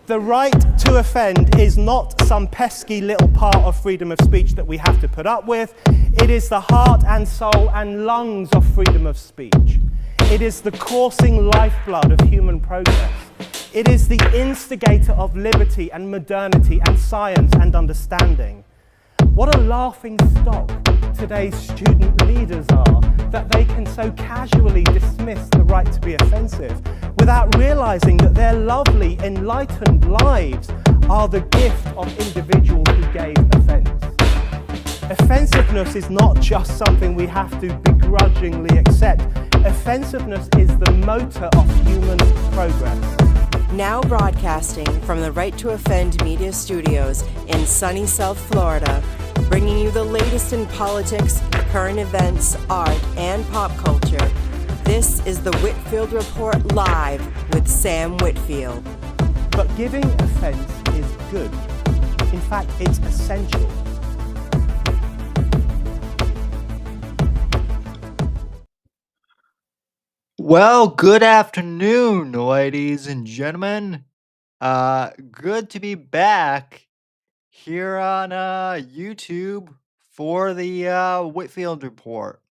The right to offend is not some pesky little part of freedom of speech that we have to put up with. It is the heart and soul and lungs of freedom of speech. It is the coursing lifeblood of human progress. It is the instigator of liberty and modernity and science and understanding. What a laughing stock today's student leaders are, that they can so casually dismiss the right to be offensive without realizing that their lovely, enlightened lives are the gift of individuals who gave offense. Offensiveness is not just something we have to begrudgingly accept. Offensiveness is the motor of human progress. Now broadcasting from the Right to Offend Media Studios in sunny South Florida, bringing you the latest in politics, current events, art, and pop culture. This is the Whitfield Report Live with Sam Whitfield. But giving offense is good. In fact, it's essential. Well, good afternoon, ladies and gentlemen. Good to be back here on YouTube for the Whitfield Report.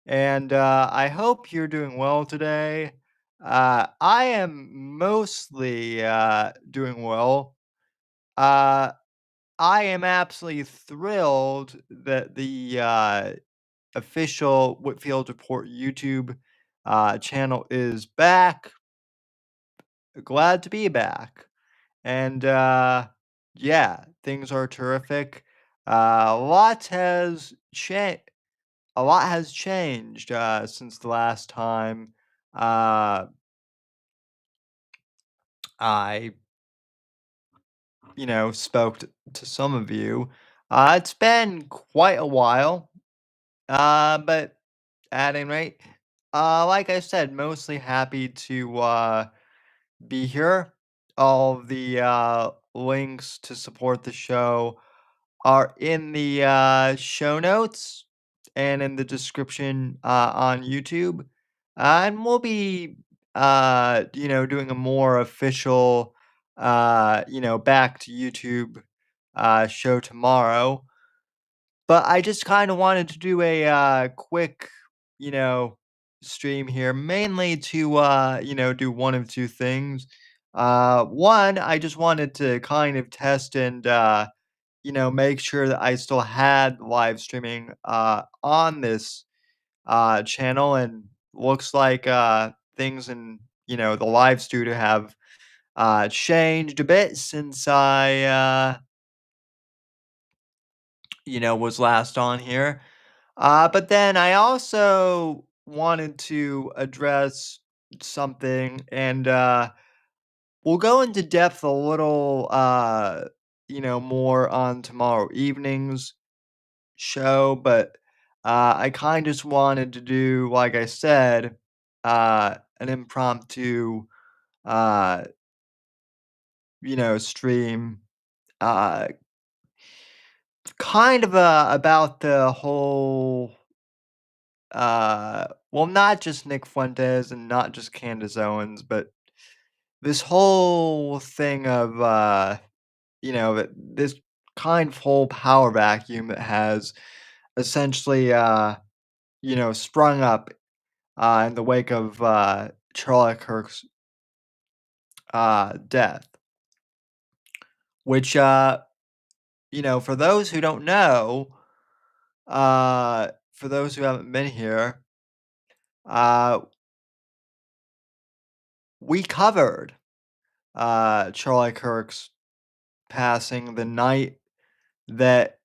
And I hope you're doing well today. I am mostly doing well. I am absolutely thrilled that the official Whitfield Report YouTube channel is back. Glad to be back. And yeah, things are terrific. A lot has changed. A lot has changed since the last time I, spoke to some of you. It's been quite a while, but at any rate, like I said, mostly happy to be here. All of the links to support the show are in the show notes and in the description on YouTube. And we'll be, doing a more official, back to YouTube show tomorrow. But I just kind of wanted to do a quick, you know, stream here, mainly to, do one of two things. One, I just wanted to kind of test and, make sure that I still had live streaming on this channel. And looks like things in, the live studio have changed a bit since I, was last on here. But then I also wanted to address something, and we'll go into depth a little, more on tomorrow evening's show. But I kind of just wanted to do, like I said, an impromptu, uh, stream, uh, kind of about the whole well, not just Nick Fuentes and not just Candace Owens, but this whole thing of this kind of whole power vacuum that has essentially sprung up in the wake of Charlie Kirk's death, which for those who don't know, for those who haven't been here, uh we covered Charlie Kirk's passing the night that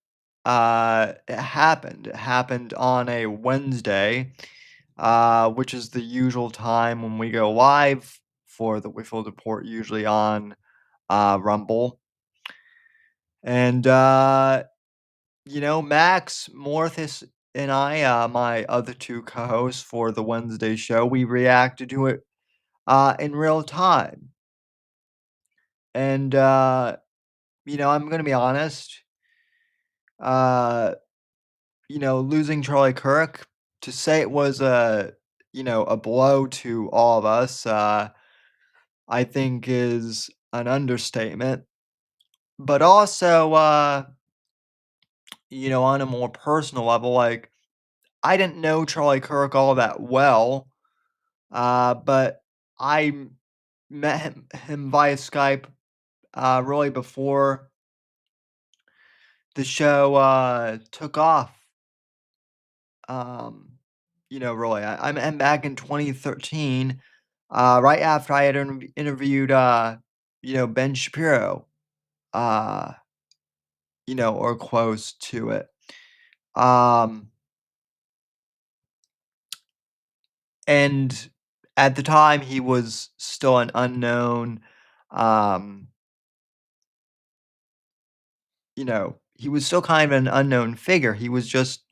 it happened. It happened on a Wednesday, which is the usual time when we go live for the Whitfield Report, usually on Rumble. And Max Morthis and I, my other two co-hosts for the Wednesday show, we reacted to it in real time. And I'm gonna be honest. Uh, losing Charlie Kirk, to say it was a blow to all of us, I think is an understatement. But also, on a more personal level, like, I didn't know Charlie Kirk all that well, but I met him via Skype, really before the show, took off. Um, really, I met him back in 2013, right after I had interviewed, Ben Shapiro, uh, or close to it. Um, and at the time, he was still an unknown, um, he was still kind of an unknown figure. He was just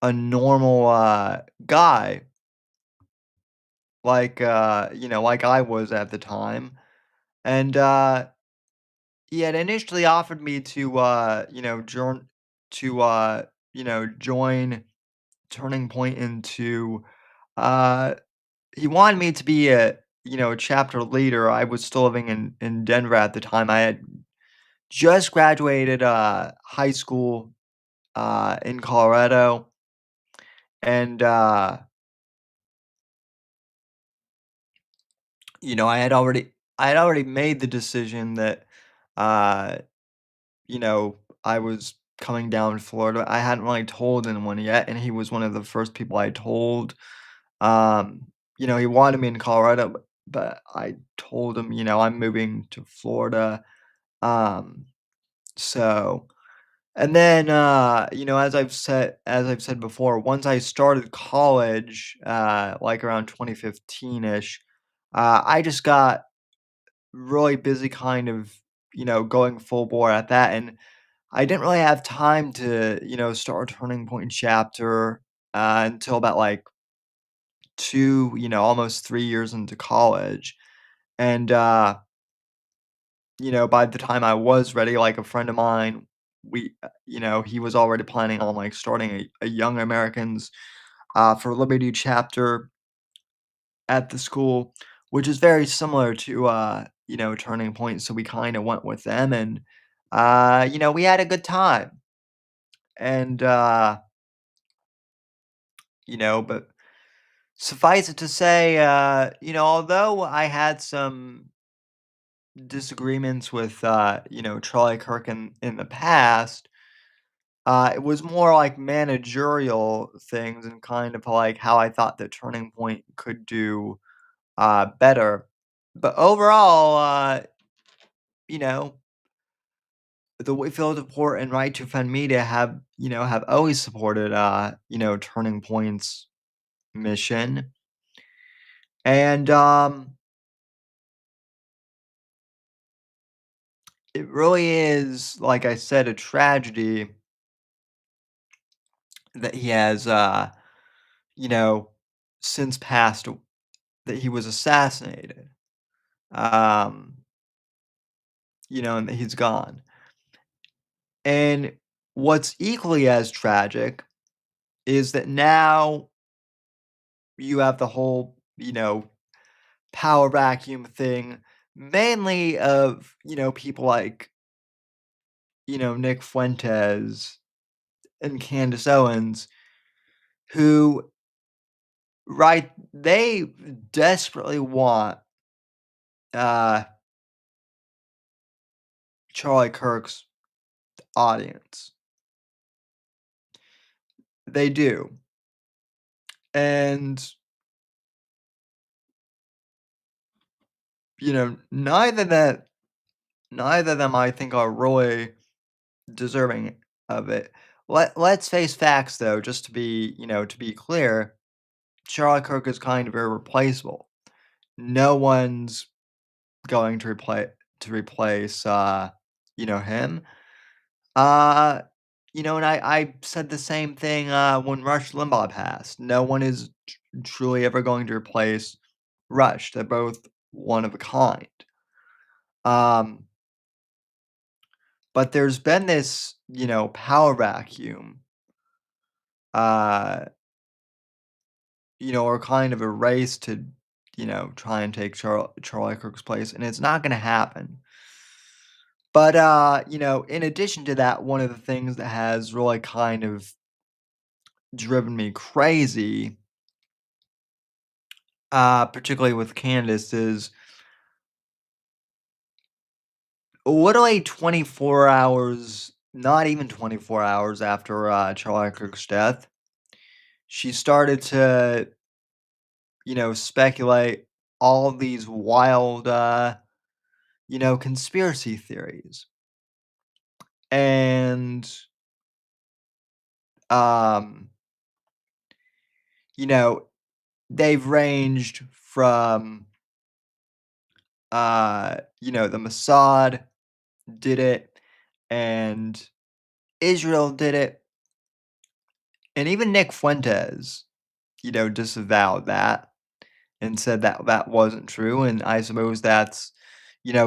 a normal, guy, like I was at the time. And, he had initially offered me to, join Turning Point into, uh he wanted me to be a chapter leader. I was still living in Denver at the time. I had just graduated, high school, in Colorado, and, I had already made the decision that, uh, I was coming down to Florida. I hadn't really told anyone yet, and he was one of the first people I told. He wanted me in Colorado, but I told him, I'm moving to Florida. Um, so and then, as I've said before, once I started college, like around 2015-ish, I just got really busy kind of, going full bore at that, and I didn't really have time to, start a Turning Point chapter, until about, like, 2, almost 3 years into college, and, by the time I was ready, like, a friend of mine, he was already planning on, like, starting a Young Americans, for Liberty chapter at the school, which is very similar to, Turning Point, so we kinda went with them, and, we had a good time, and, but suffice it to say, although I had some disagreements with, Charlie Kirk in the past, it was more like managerial things and kind of like how I thought that Turning Point could do, better. But overall, you know, the Whitfield Report and Right to Offend Media have always supported, Turning Point's mission. And, it really is, like I said, a tragedy that he has, you know, since passed, that he was assassinated, um, and that he's gone. And what's equally as tragic is that now you have the whole, power vacuum thing, mainly of, people like, Nick Fuentes and Candace Owens, who, right, they desperately want, uh, Charlie Kirk's audience. They do. And, neither of them I think are really deserving of it. Let's face facts though, just to be clear, Charlie Kirk is kind of irreplaceable. No one's going to replace him. Uh and I said the same thing when Rush Limbaugh passed. No one is truly ever going to replace Rush. They're both one of a kind. Um but there's been this, power vacuum, uh, or kind of a race to, try and take Charlie Kirk's place, and it's not gonna happen. But, in addition to that, one of the things that has really kind of driven me crazy, particularly with Candace, is literally 24 hours, not even 24 hours after Charlie Kirk's death, she started to, speculate all of these wild, conspiracy theories. And, um, you know, they've ranged from, the Mossad did it, and Israel did it, and even Nick Fuentes, disavowed that and said that that wasn't true. And I suppose that's,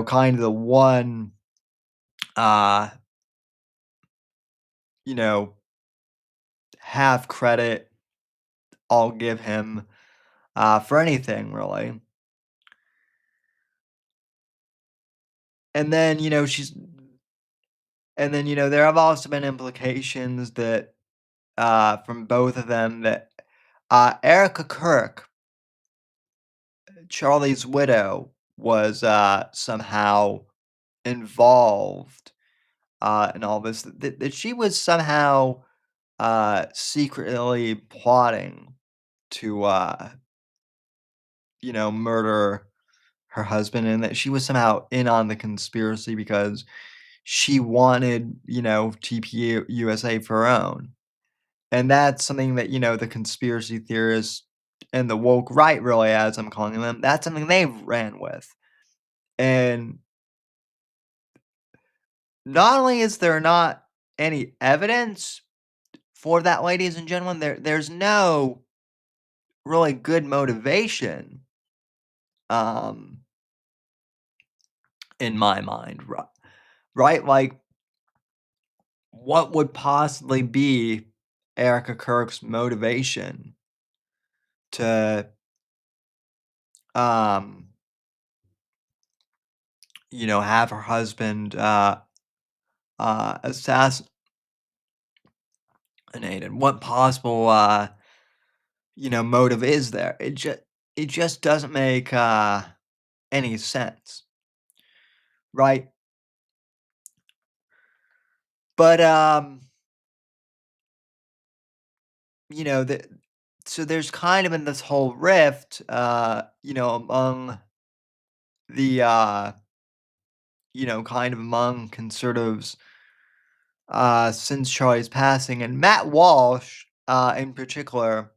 kind of the one, uh, you know, half credit I'll give him for anything really. And then, there have also been implications that from both of them that Erica Kirk, Charlie's widow, was somehow involved in all this. That she was somehow secretly plotting to, murder her husband, and that she was somehow in on the conspiracy because she wanted, TP USA for her own. And that's something that, the conspiracy theorists and the woke right, really, as I'm calling them, that's something they ran with. And not only is there not any evidence for that, ladies and gentlemen, there's no really good motivation, um, in my mind, right? Like, what would possibly be Erica Kirk's motivation to, um, have her husband assassinated? What possible, motive is there? It just doesn't make any sense, right? But the so there's kind of in this whole rift, among the kind of among conservatives since Charlie's passing, and Matt Walsh, in particular,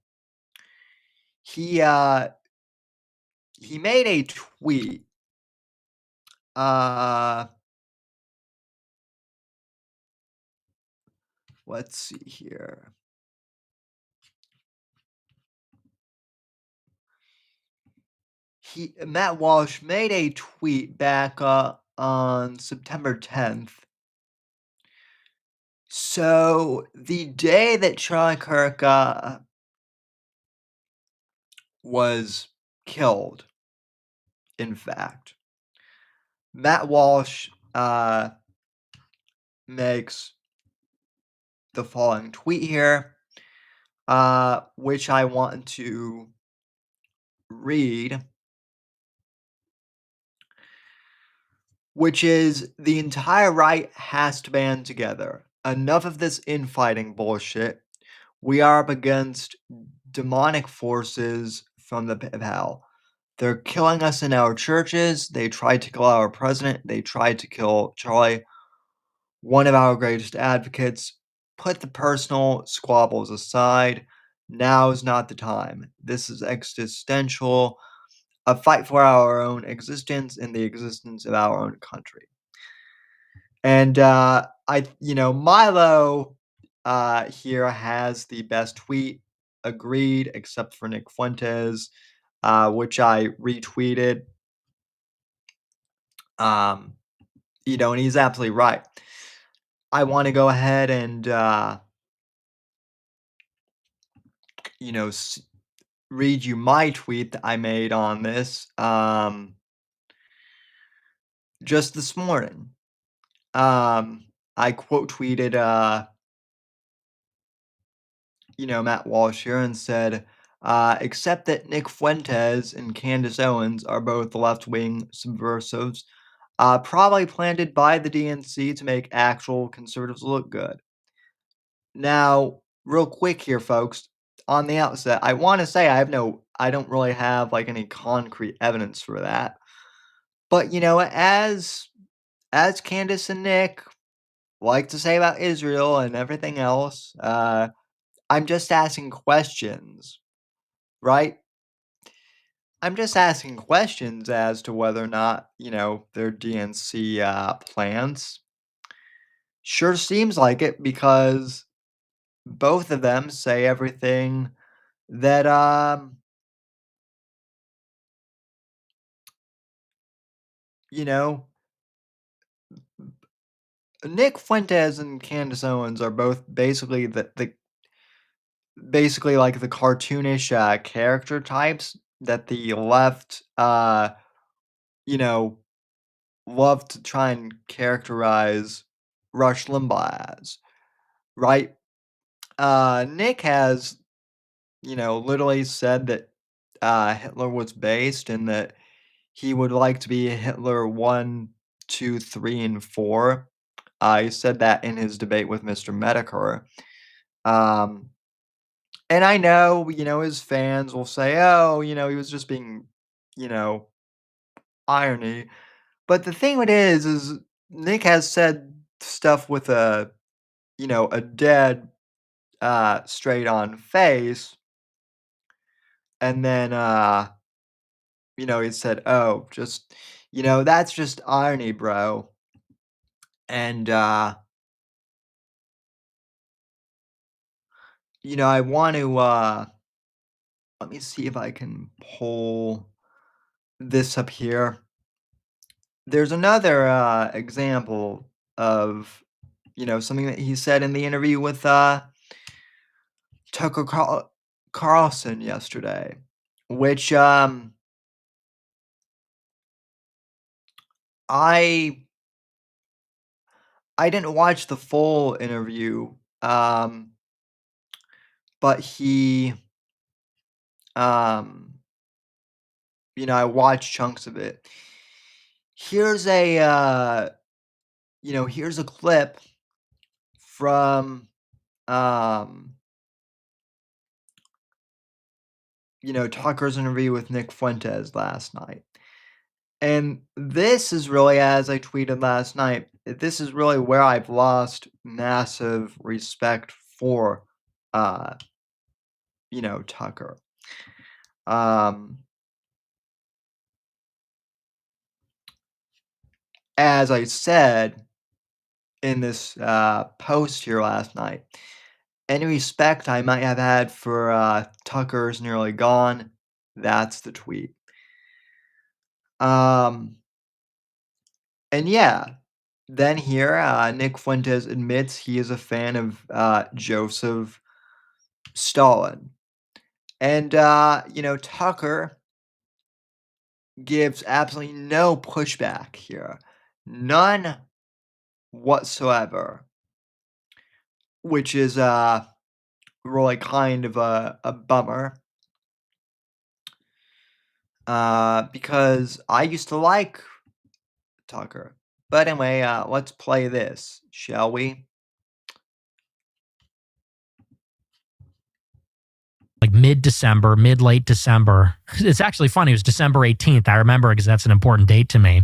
he uh, he made a tweet. Uh, let's see here. Matt Walsh made a tweet back on September 10th. So the day that Charlie Kirk was killed, in fact, Matt Walsh makes the following tweet here, which I want to read, which is: the entire right has to band together. Enough of this infighting bullshit. We are up against demonic forces from the pit of hell. They're killing us in our churches. They tried to kill our president. They tried to kill Charlie, one of our greatest advocates. Put the personal squabbles aside. Now is not the time. This is existential. A fight for our own existence and the existence of our own country. And Milo here has the best tweet. Agreed, except for Nick Fuentes, which I retweeted. And he's absolutely right. I want to go ahead and read you my tweet that I made on this just this morning. I quote tweeted, Matt Walsh here and said, except that Nick Fuentes and Candace Owens are both left-wing subversives, probably planted by the DNC to make actual conservatives look good. Now, real quick here, folks, on the outset, I want to say I don't really have like any concrete evidence for that. But as Candace and Nick like to say about Israel and everything else, I'm just asking questions, right? I'm just asking questions as to whether or not, their DNC plans. Sure seems like it because both of them say everything that, you know, Nick Fuentes and Candace Owens are both basically the basically like the cartoonish character types that the left, you know, love to try and characterize Rush Limbaugh as, right? Nick has, literally said that Hitler was based and that he would like to be Hitler 1, 2, 3, and 4. He said that in his debate with Mr. Medicare. Um, and I know, his fans will say, oh, he was just being, you know, irony. But the thing with it is Nick has said stuff with a dead, straight on face. And then, he said, oh, just, that's just irony, bro. And, I want to, let me see if I can pull this up here. There's another example of, something that he said in the interview with Tucker Carlson yesterday, which I didn't watch the full interview, but he, um, I watched chunks of it. Here's here's a clip from, um, Tucker's interview with Nick Fuentes last night. And this is really, as I tweeted last night, this is really where I've lost massive respect for, uh, Tucker. Um, as I said in this post here last night, any respect I might have had for Tucker's nearly gone. That's the tweet. And yeah, then here, Nick Fuentes admits he is a fan of Joseph Stalin. And, Tucker gives absolutely no pushback here. None whatsoever. Which is really kind of a bummer. Because I used to like Tucker. But anyway, let's play this, shall we? Like mid-December, late December. It's actually funny. It was December 18th. I remember because that's an important date to me.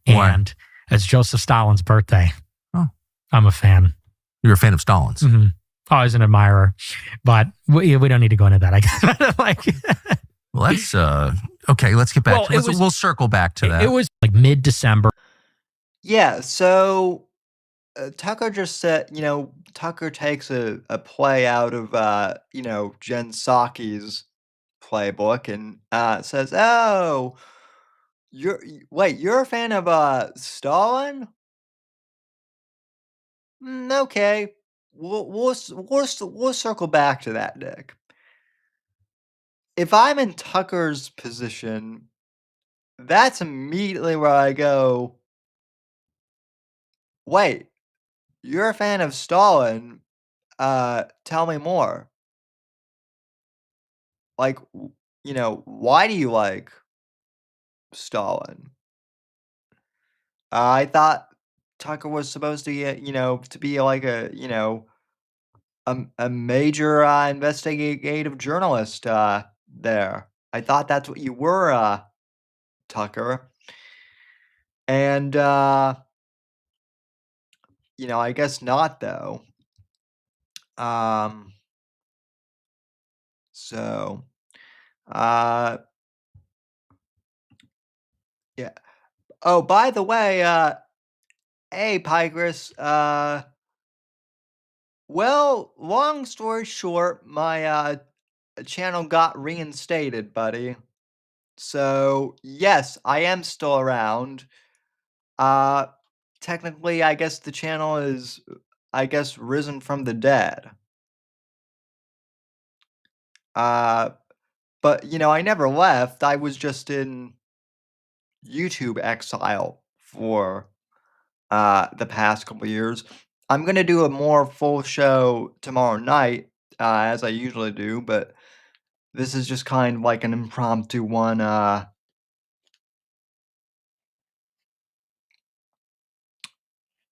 Why? And it's Joseph Stalin's birthday. Oh. I'm a fan. You're a fan of Stalin's. Mm-hmm. Always an admirer. But we don't need to go into that. I guess. Like, well, that's okay. Let's get back. We'll circle back to that. It was like mid-December. Yeah, so Tucker just said, Tucker takes a play out of, Jen Psaki's playbook and says, "Oh, you're a fan of Stalin? Okay, we'll circle back to that, Nick. If I'm in Tucker's position, that's immediately where I go, Wait, you're a fan of Stalin? Tell me more. Like, why do you like Stalin? I thought Tucker was supposed to get, to be like a major investigative journalist there. I thought that's what you were, Tucker. And I guess not though. Um, so uh yeah. Oh, by the way, hey Pygris, well, long story short, my channel got reinstated, buddy. So, yes, I am still around. Uh Technically, I guess the channel is risen from the dead. Uh but I never left. I was just in YouTube exile for the past couple years. I'm gonna do a more full show tomorrow night, as I usually do, but this is just kind of like an impromptu one,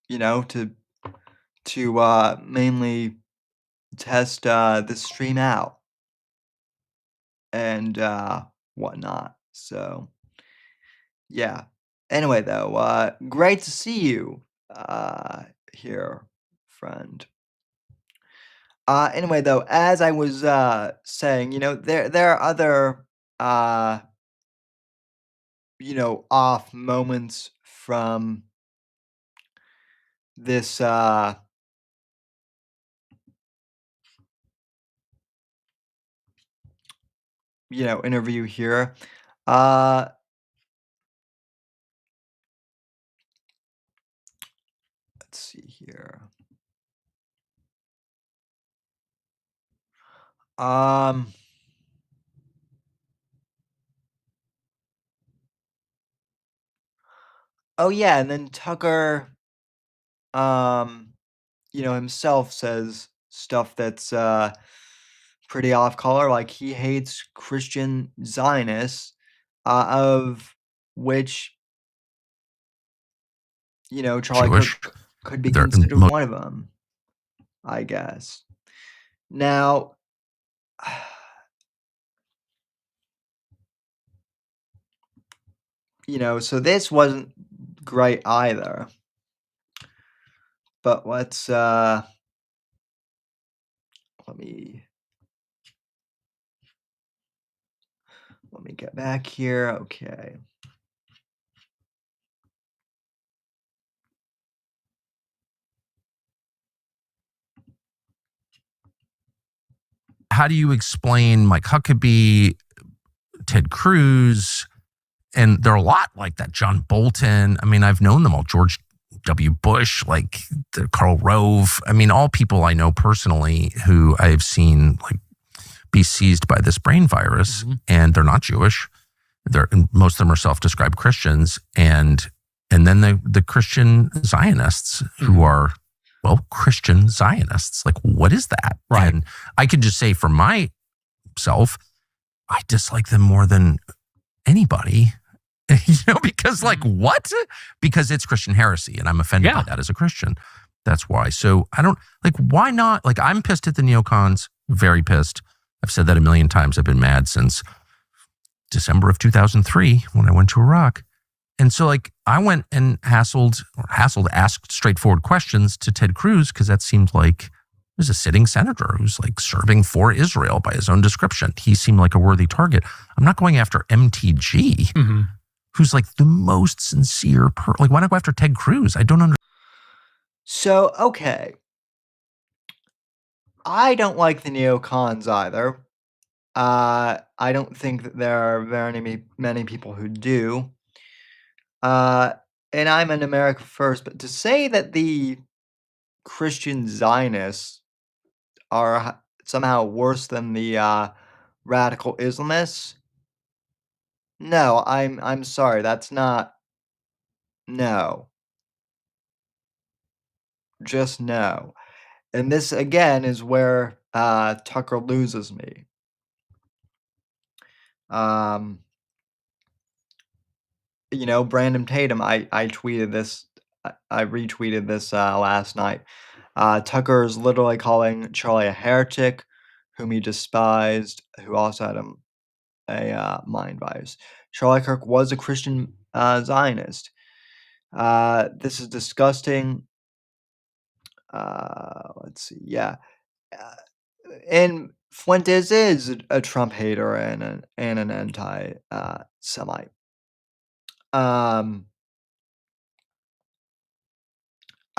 to mainly test the stream out and whatnot. So yeah. Anyway, though, great to see you here, friend. Anyway, though, as I was saying, there are other off moments from this interview here. Let's see here. Oh yeah, and then Tucker himself says stuff that's pretty off color, like he hates Christian Zionists, of which Charlie Jewish. could be They're considered one of them, I guess. Now, so this wasn't great either. But let's let me get back here. Okay. How do you explain Mike Huckabee, Ted Cruz, and there are a lot like that. John Bolton. I mean, I've known them all. George W. Bush, like Karl Rove. I mean, all people I know personally who I've seen like be seized by this brain virus, and they're not Jewish. Most of them are self-described Christians, and then the Christian Zionists who are, well, Christian Zionists. Like, what is that? Right. And I can just say for myself, I dislike them more than anybody. Because like what? Because it's Christian heresy, and I'm offended by that as a Christian. That's why. So I don't like. Why not? Like, I'm pissed at the neocons. Very pissed. I've said that a million times. I've been mad since December of 2003 when I went to Iraq. And so like I went and asked straightforward questions to Ted Cruz, because that seemed like there's a sitting senator who's like serving for Israel by his own description. He seemed like a worthy target. I'm not going after MTG, who's like the most sincere like, why not go after Ted Cruz? I don't understand. So, okay. I don't like the neocons either. I don't think that there are very many people who do. And I'm an America first, but to say that the Christian Zionists are somehow worse than the radical Islamists, no, I'm sorry, that's not. No. Just know. And this again is where Tucker loses me. Brandon Tatum, I tweeted this, I retweeted this last night. Tucker is literally calling Charlie a heretic, whom he despised, who also had a mind virus. Charlie Kirk was a Christian Zionist. This is disgusting. Let's see. Yeah. And Fuentes is a Trump hater and an anti-Semite. I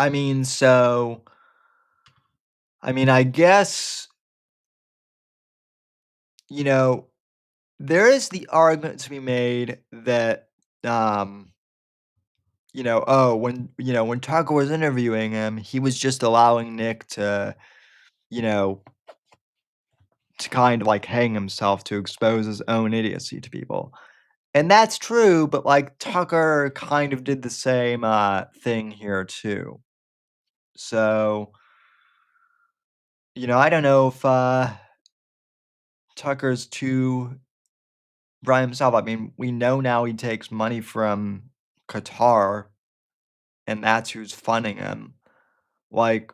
mean, I guess, there is the argument to be made that, when Tucker was interviewing him, he was just allowing Nick to, to kind of like hang himself to expose his own idiocy to people. And that's true, but like Tucker kind of did the same thing here too. So, I don't know if Tucker's too by himself. I mean, we know now he takes money from Qatar, and that's who's funding him. Like,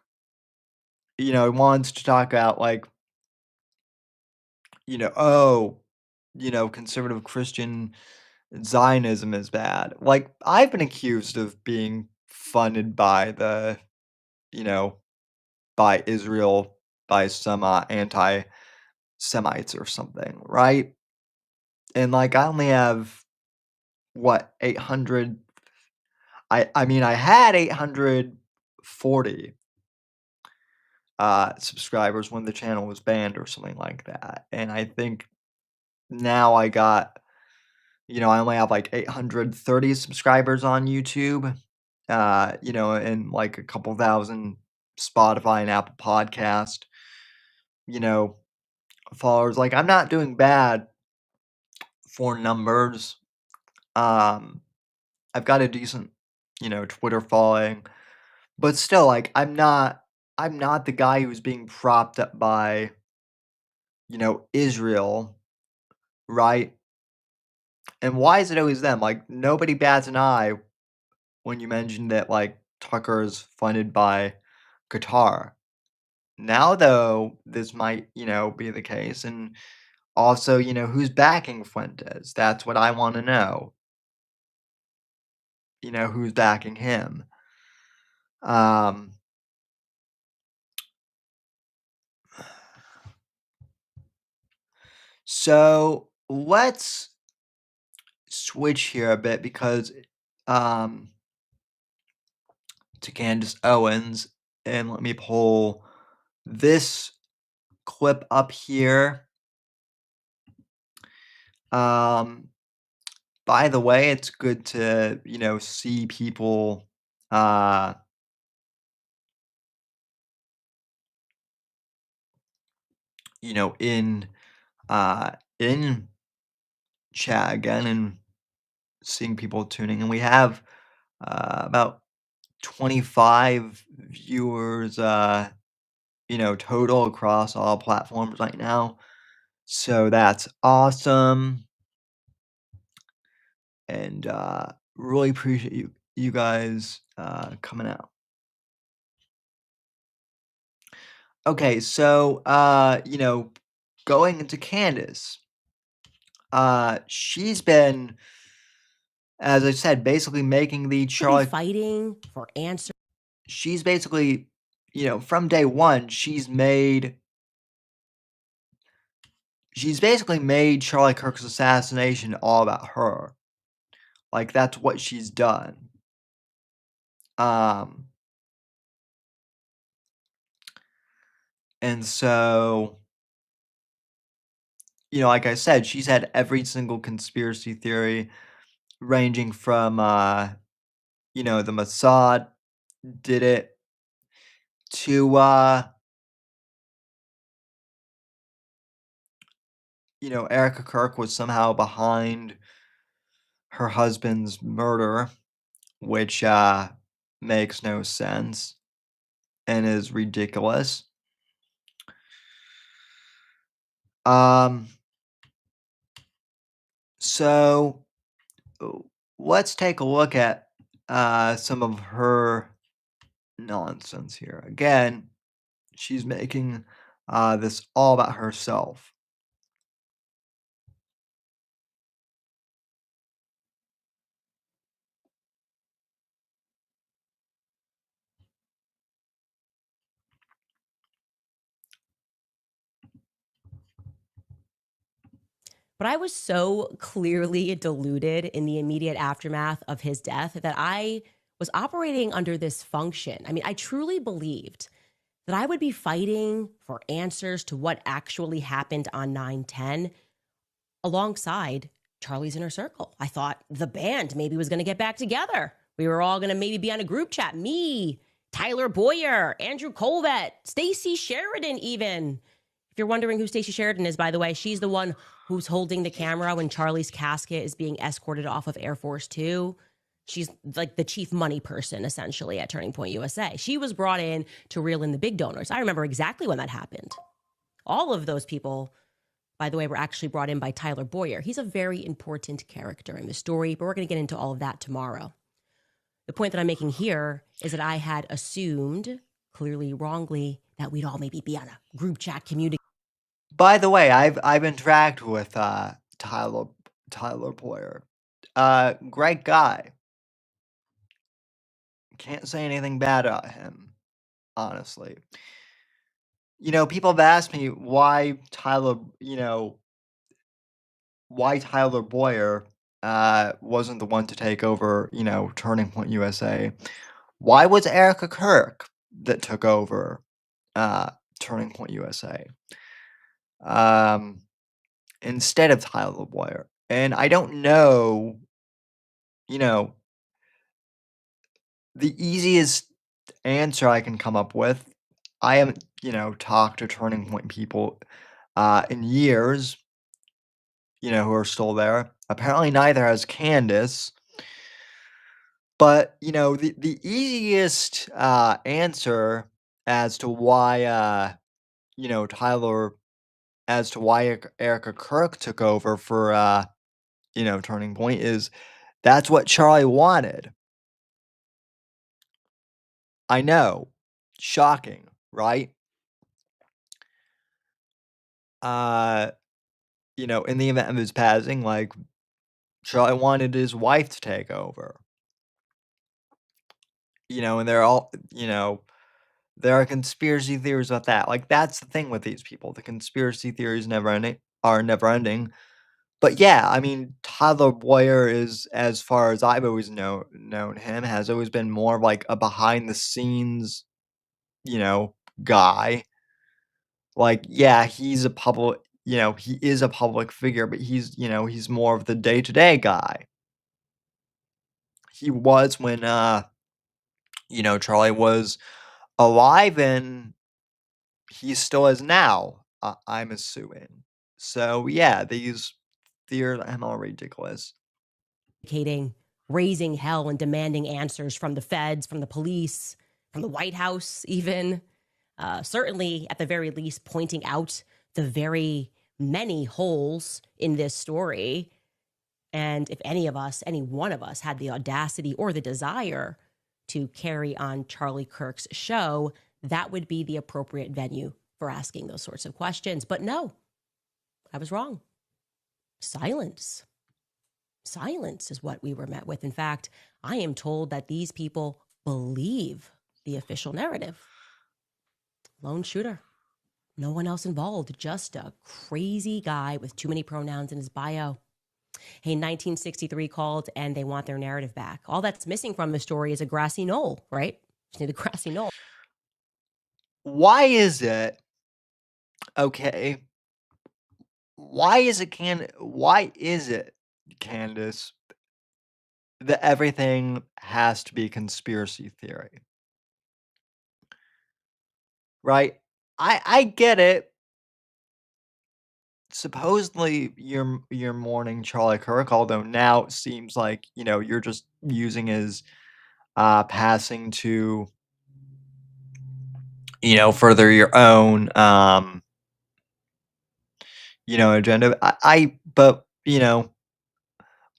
he wants to talk about like, oh, conservative Christian Zionism is bad. Like, I've been accused of being funded by by Israel, by some anti-Semites or something, right? And like, I only have what 800. I mean, I had 840 subscribers when the channel was banned or something like that, and I think now I got, I only have like 830 subscribers on YouTube, and like a couple thousand Spotify and Apple Podcast, you know, followers. Like, I'm not doing bad for numbers. I've got a decent, Twitter following, but still, like, I'm not the guy who's being propped up by, Israel, right? And why is it always them? Like, nobody bats an eye when you mention that, like, Tucker is funded by Qatar. Now, though, this might, be the case. And also, who's backing Fuentes? That's what I want to know. Who's backing him? So let's switch here a bit because to Candace Owens, and let me pull this clip up here. By the way, it's good to, see people in chat again and seeing people tuning in. We have about 25 viewers total across all platforms right now, so that's awesome. And really appreciate you guys coming out. Okay, so going into Candace, she's been, as I said, basically making the Charlie fighting for answers. She's basically, from day one, she's basically made Charlie Kirk's assassination all about her. Like, that's what she's done. And so, like I said, she's had every single conspiracy theory, ranging from, the Mossad did it to, Erica Kirk was somehow behind her husband's murder, which makes no sense. and is ridiculous. Um, so let's take a look at some of her nonsense here. Again, she's making this all about herself. But I was so clearly deluded in the immediate aftermath of his death that I was operating under this function. I mean, I truly believed that I would be fighting for answers to what actually happened on 9/10 alongside Charlie's Inner Circle. I thought the band maybe was going to get back together. We were all going to maybe be on a group chat. Me, Tyler Boyer, Andrew Colvett, Stacey Sheridan, even. If you're wondering who Stacey Sheridan is, by the way, she's the one who's holding the camera when Charlie's casket is being escorted off of Air Force Two. She's like the chief money person, essentially, at Turning Point USA. She was brought in to reel in the big donors. I remember exactly when that happened. All of those people, by the way, were actually brought in by Tyler Boyer. He's a very important character in the story, but we're going to get into all of that tomorrow. The point that I'm making here is that I had assumed, clearly wrongly, that we'd all maybe be on a group chat community. By the way, I've interacted with Tyler Boyer. Great guy. Can't say anything bad about him, honestly. You know, people have asked me why Tyler Boyer wasn't the one to take over, Turning Point USA. Why was Erica Kirk that took over Turning Point USA instead of Tyler Boyer? And I don't know, the easiest answer I can come up with. I haven't, talked to Turning Point people in years, who are still there. Apparently neither has Candace. But, the easiest answer as to why, Erica Kirk took over for, Turning Point is that's what Charlie wanted. I know. Shocking, right? In the event of his passing, like, Charlie wanted his wife to take over. And they're all, there are conspiracy theories about that. Like, that's the thing with these people. The conspiracy theories are never ending. But yeah, I mean, Tyler Boyer is, as far as I've always known him, has always been more of like a behind the scenes, guy. Like, yeah, he's a public, he is a public figure, but he's more of the day-to-day guy. He was when, Charlie was alive, and he still is now, I'm assuming. So, yeah, these theories are all ridiculous. Raising hell and demanding answers from the feds, from the police, from the White House, even. Certainly, at the very least, pointing out the very many holes in this story. And if any one of us, had the audacity or the desire to carry on Charlie Kirk's show, that would be the appropriate venue for asking those sorts of questions. But no, I was wrong. Silence. Silence is what we were met with. In fact, I am told that these people believe the official narrative. Lone shooter. No one else involved. Just a crazy guy with too many pronouns in his bio. Hey, 1963 called and they want their narrative back. All that's missing from the story is a grassy knoll, right? Just need a grassy knoll. Why is it, okay, why is it, Candace, that everything has to be conspiracy theory? Right? I get it. Supposedly you're mourning Charlie Kirk, although now it seems like, you're just using his passing to further your own, agenda. But,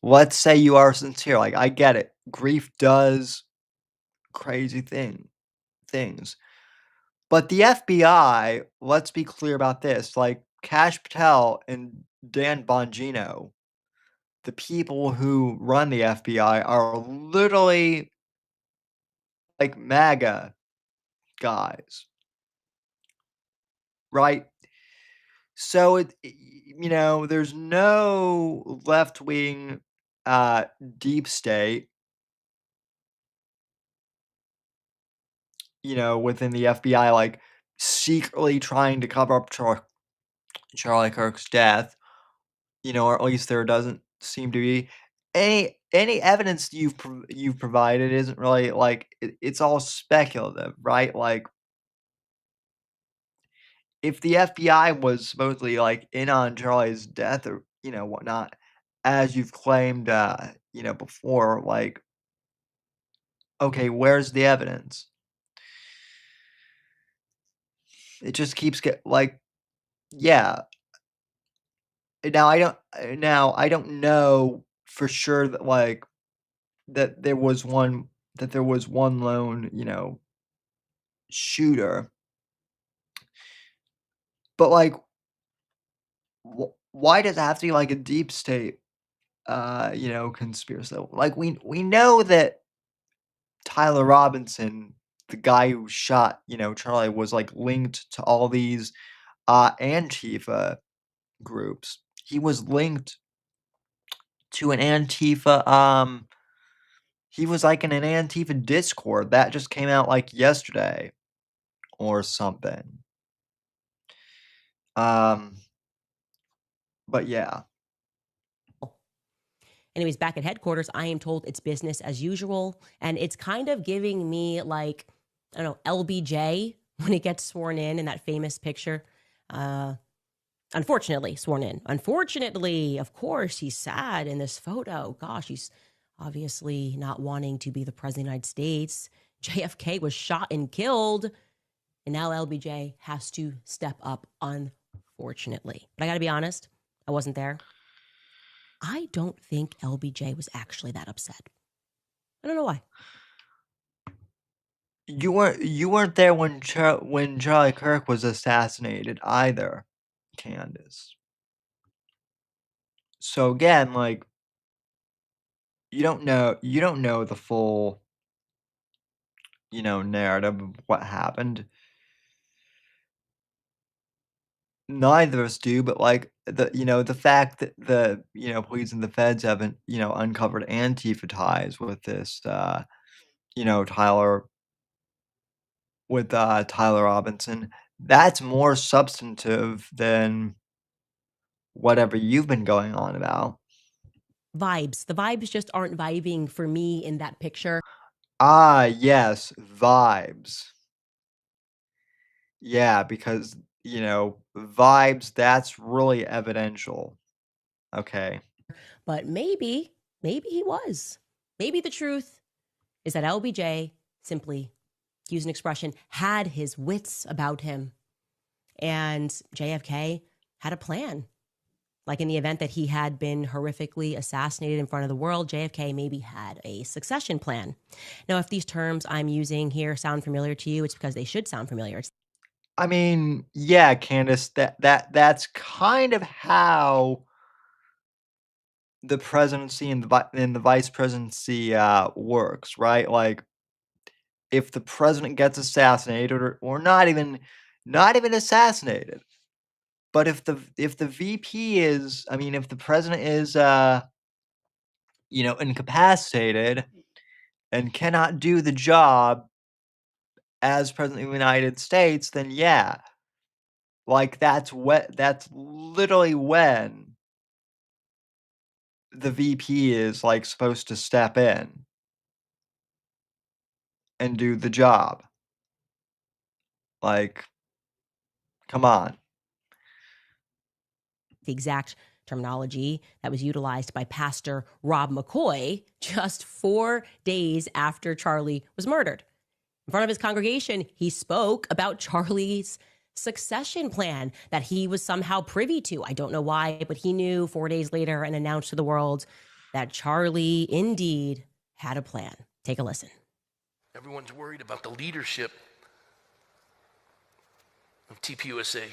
let's say you are sincere. Like, I get it. Grief does crazy things. But the FBI, let's be clear about this. Like, Kash Patel and Dan Bongino, the people who run the FBI, are literally like MAGA guys, right? So there's no left wing, deep state, within the FBI, like secretly trying to cover up Charlie Kirk's death, or at least there doesn't seem to be any evidence you've provided isn't really like it's all speculative, right? Like if the FBI was supposedly like in on Charlie's death or whatnot, as you've claimed, before, like, okay, where's the evidence? It just keeps like, yeah. Now I don't know for sure that like that there was one lone shooter, but like, why does it have to be like a deep state, conspiracy? Like we know that Tyler Robinson, the guy who shot, Charlie, was like linked to all these Antifa groups. He was linked to an Antifa, he was like in an Antifa Discord that just came out like yesterday or something. But yeah. Anyways, back at headquarters, I am told it's business as usual. And it's kind of giving me like, I don't know, LBJ when he gets sworn in that famous picture. Unfortunately, sworn in. Unfortunately, of course, he's sad in this photo. Gosh, he's obviously not wanting to be the president of the United States. JFK was shot and killed. And now LBJ has to step up, unfortunately. But I got to be honest, I wasn't there. I don't think LBJ was actually that upset. I don't know why. You weren't there when Charlie Kirk was assassinated either, Candace. So again, like you don't know the full narrative of what happened. Neither of us do, but like the fact that the police and the feds haven't uncovered Antifa ties with this Tyler Tyler Robinson, that's more substantive than whatever you've been going on about. Vibes. The vibes just aren't vibing for me in that picture. Ah, yes, vibes. Yeah, because vibes, that's really evidential. Okay. But maybe he was. Maybe the truth is that LBJ simply, to use an expression, had his wits about him. And JFK had a plan. Like in the event that he had been horrifically assassinated in front of the world, JFK maybe had a succession plan. Now, if these terms I'm using here sound familiar to you, it's because they should sound familiar. I mean, yeah, Candace, that's kind of how the presidency and the vice presidency works, right? Like if the president gets assassinated or not even assassinated, but if the VP is, I mean, if the president is incapacitated and cannot do the job as president of the United States, then yeah, like that's literally when the VP is like supposed to step in and do the job. Like, come on. The exact terminology that was utilized by Pastor Rob McCoy just 4 days after Charlie was murdered. In front of his congregation, he spoke about Charlie's succession plan that he was somehow privy to. I don't know why, but he knew 4 days later and announced to the world that Charlie indeed had a plan. Take a listen. Everyone's worried about the leadership of TPUSA.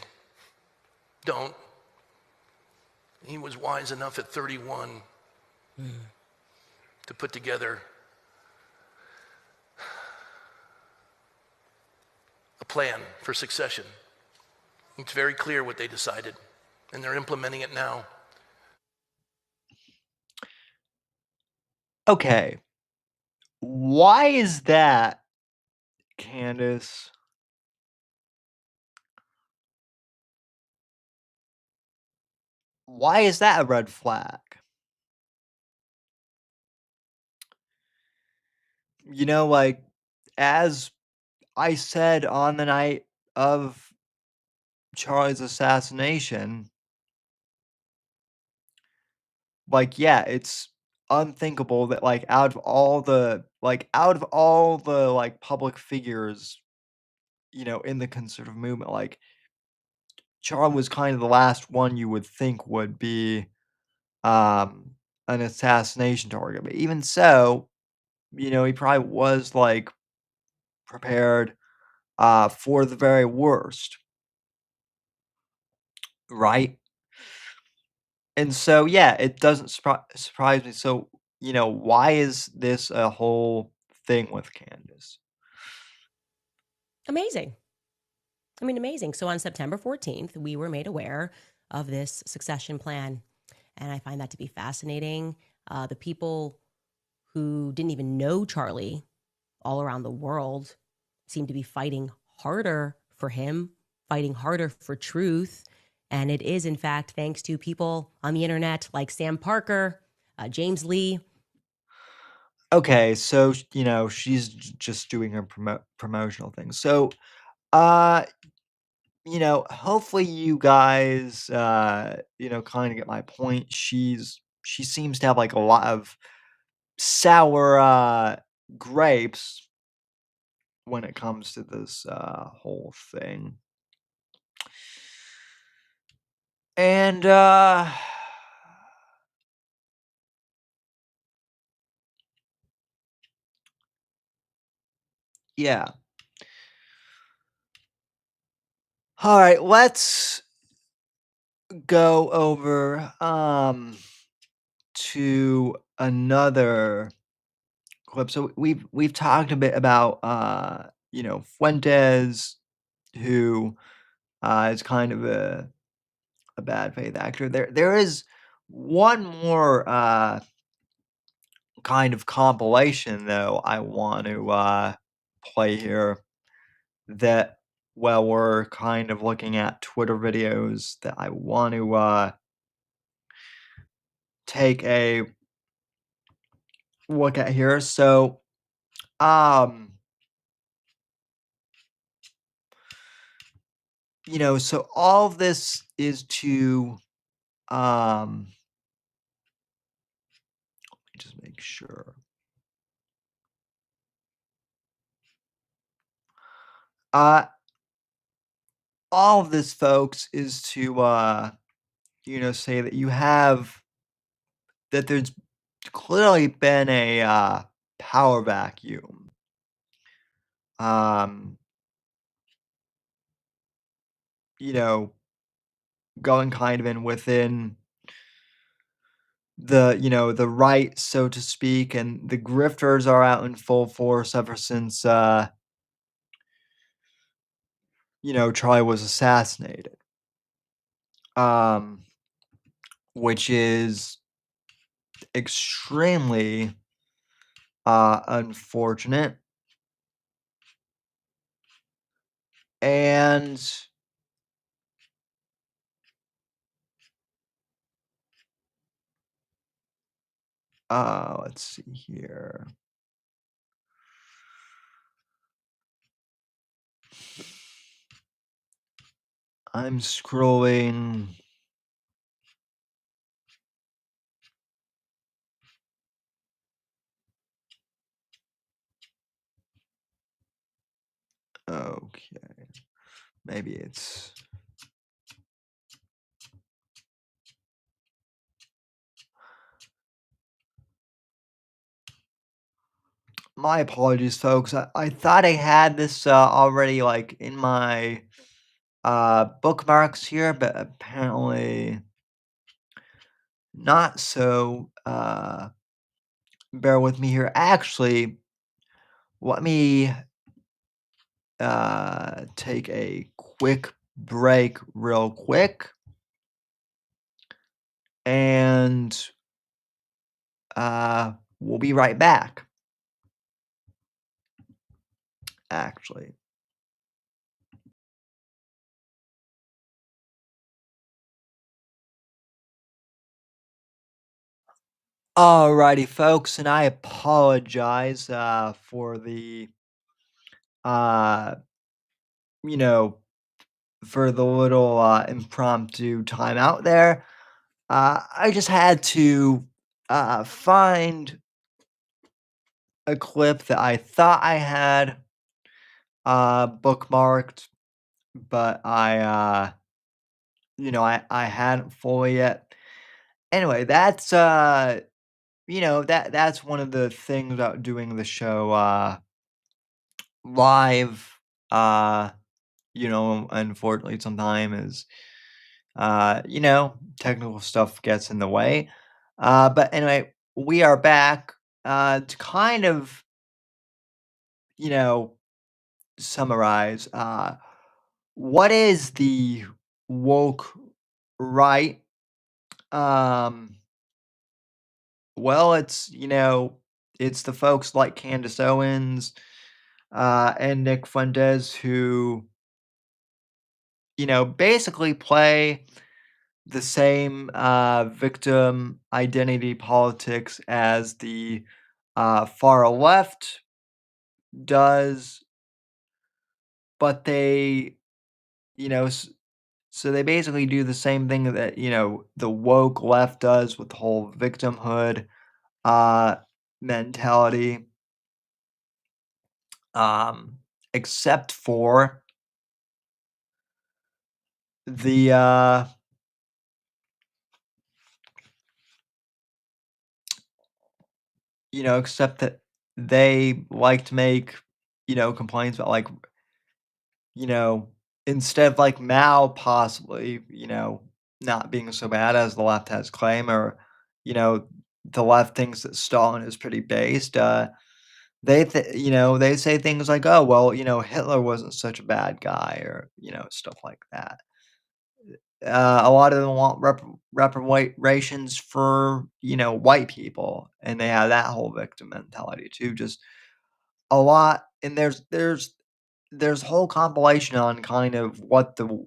Don't. He was wise enough at 31 to put together a plan for succession. It's very clear what they decided, and they're implementing it now. Okay. Why is that, Candace? Why is that a red flag? You know, like, as I said on the night of Charlie's assassination, like, yeah, it's unthinkable that, like, out of all the, like, public figures, you know, in the conservative movement, like, Charlie was kind of the last one you would think would be, um, an assassination target, but even so, you know, he probably was, like, prepared, for the very worst, right? And so, yeah, it doesn't surprise me. So, you know, why is this a whole thing with Candace? Amazing. I mean, amazing. So on September 14th, we were made aware of this succession plan. And I find that to be fascinating. The people who didn't even know Charlie all around the world seem to be fighting harder for him, fighting harder for truth. And it is, in fact, thanks to people on the internet like Sam Parker, James Lee. Okay, so you know she's just doing her promotional thing. So, uh, you know, hopefully you guys, you know, kind of get my point. She seems to have like a lot of sour grapes when it comes to this whole thing. And yeah. All right, let's go over to another clip. So we've talked a bit about you know, Fuentes, who is kind of a bad faith actor. There is one more kind of compilation though I want to play here, that while we're kind of looking at Twitter videos, that I want to take a look at here. So you know, so all of this is to let me just make sure. Uh all of this, folks, is to you know, say that there's clearly been a power vacuum. Um you know, going kind of in within the, you know, the right, so to speak, and the grifters are out in full force ever since you know, Charlie was assassinated. Um which is extremely unfortunate. And let's see here. I'm scrolling. Okay. Maybe it's. My apologies, folks. I thought I had this already like in my bookmarks here, but apparently not so. Bear with me here. Actually, let me take a quick break, real quick, and we'll be right back. Actually. Alrighty, folks, and I apologize for the uh, you know, for the little impromptu timeout there. I just had to find a clip that I thought I had bookmarked, but I hadn't fully yet. Anyway, that's that's one of the things about doing the show live. Uh, unfortunately, sometimes is technical stuff gets in the way. But anyway, we are back to kind of you know summarize what is the woke right. Um, well, it's the folks like Candace Owens and Nick Fuentes who basically play the same victim identity politics as the far left does, but they, you know, s- so they basically do the same thing that the woke left does with the whole victimhood uh, mentality, um, except for the except that they like to make complaints about like you know, instead of like Mao possibly, not being so bad as the left has claimed, or, the left thinks that Stalin is pretty based, they say things like, oh, well, Hitler wasn't such a bad guy, or, stuff like that. A lot of them want reparations for, white people, and they have that whole victim mentality too. Just a lot, and there's a whole compilation on kind of what the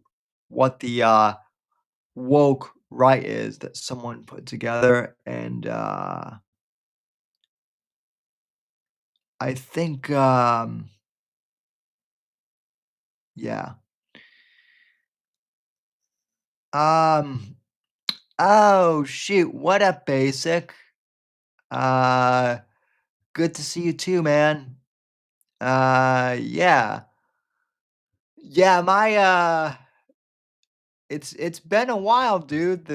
woke right is that someone put together, and I think yeah. Um oh shoot, what up, Basic? Uh Good to see you too, man. Yeah. Yeah, my it's been a while, dude.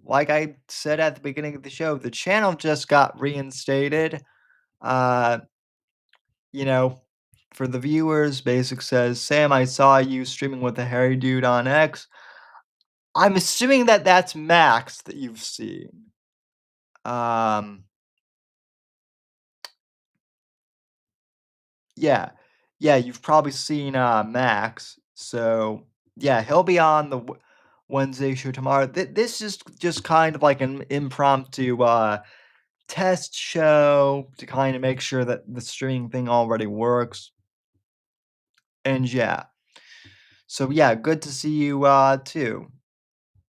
Like I said at the beginning of the show, the channel just got reinstated. Uh, you know, for the viewers, Basic says, Sam, I saw you streaming with the hairy dude on X. I'm assuming that that's Max that you've seen. Um, yeah, yeah, you've probably seen Max. So yeah, he'll be on the Wednesday show tomorrow. This is just kind of like an impromptu test show to kind of make sure that the streaming thing already works. And yeah. So yeah, good to see you too.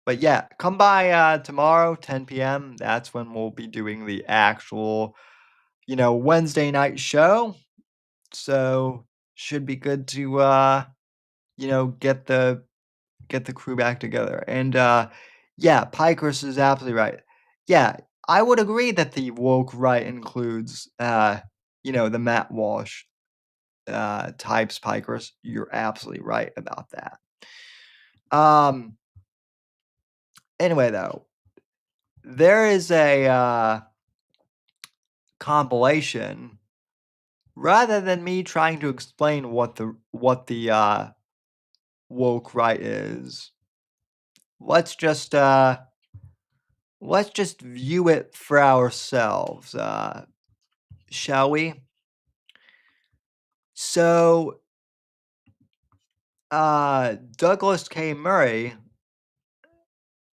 But yeah, come by tomorrow, 10 p.m. That's when we'll be doing the actual, Wednesday night show. So should be good to get the crew back together. And yeah, Pikers is absolutely right. Yeah, I would agree that the woke right includes the Matt Walsh types, Pikers. You're absolutely right about that. Anyway, though, there is a compilation. Rather than me trying to explain what the woke right is, let's just view it for ourselves, shall we? So, Douglas K. Murray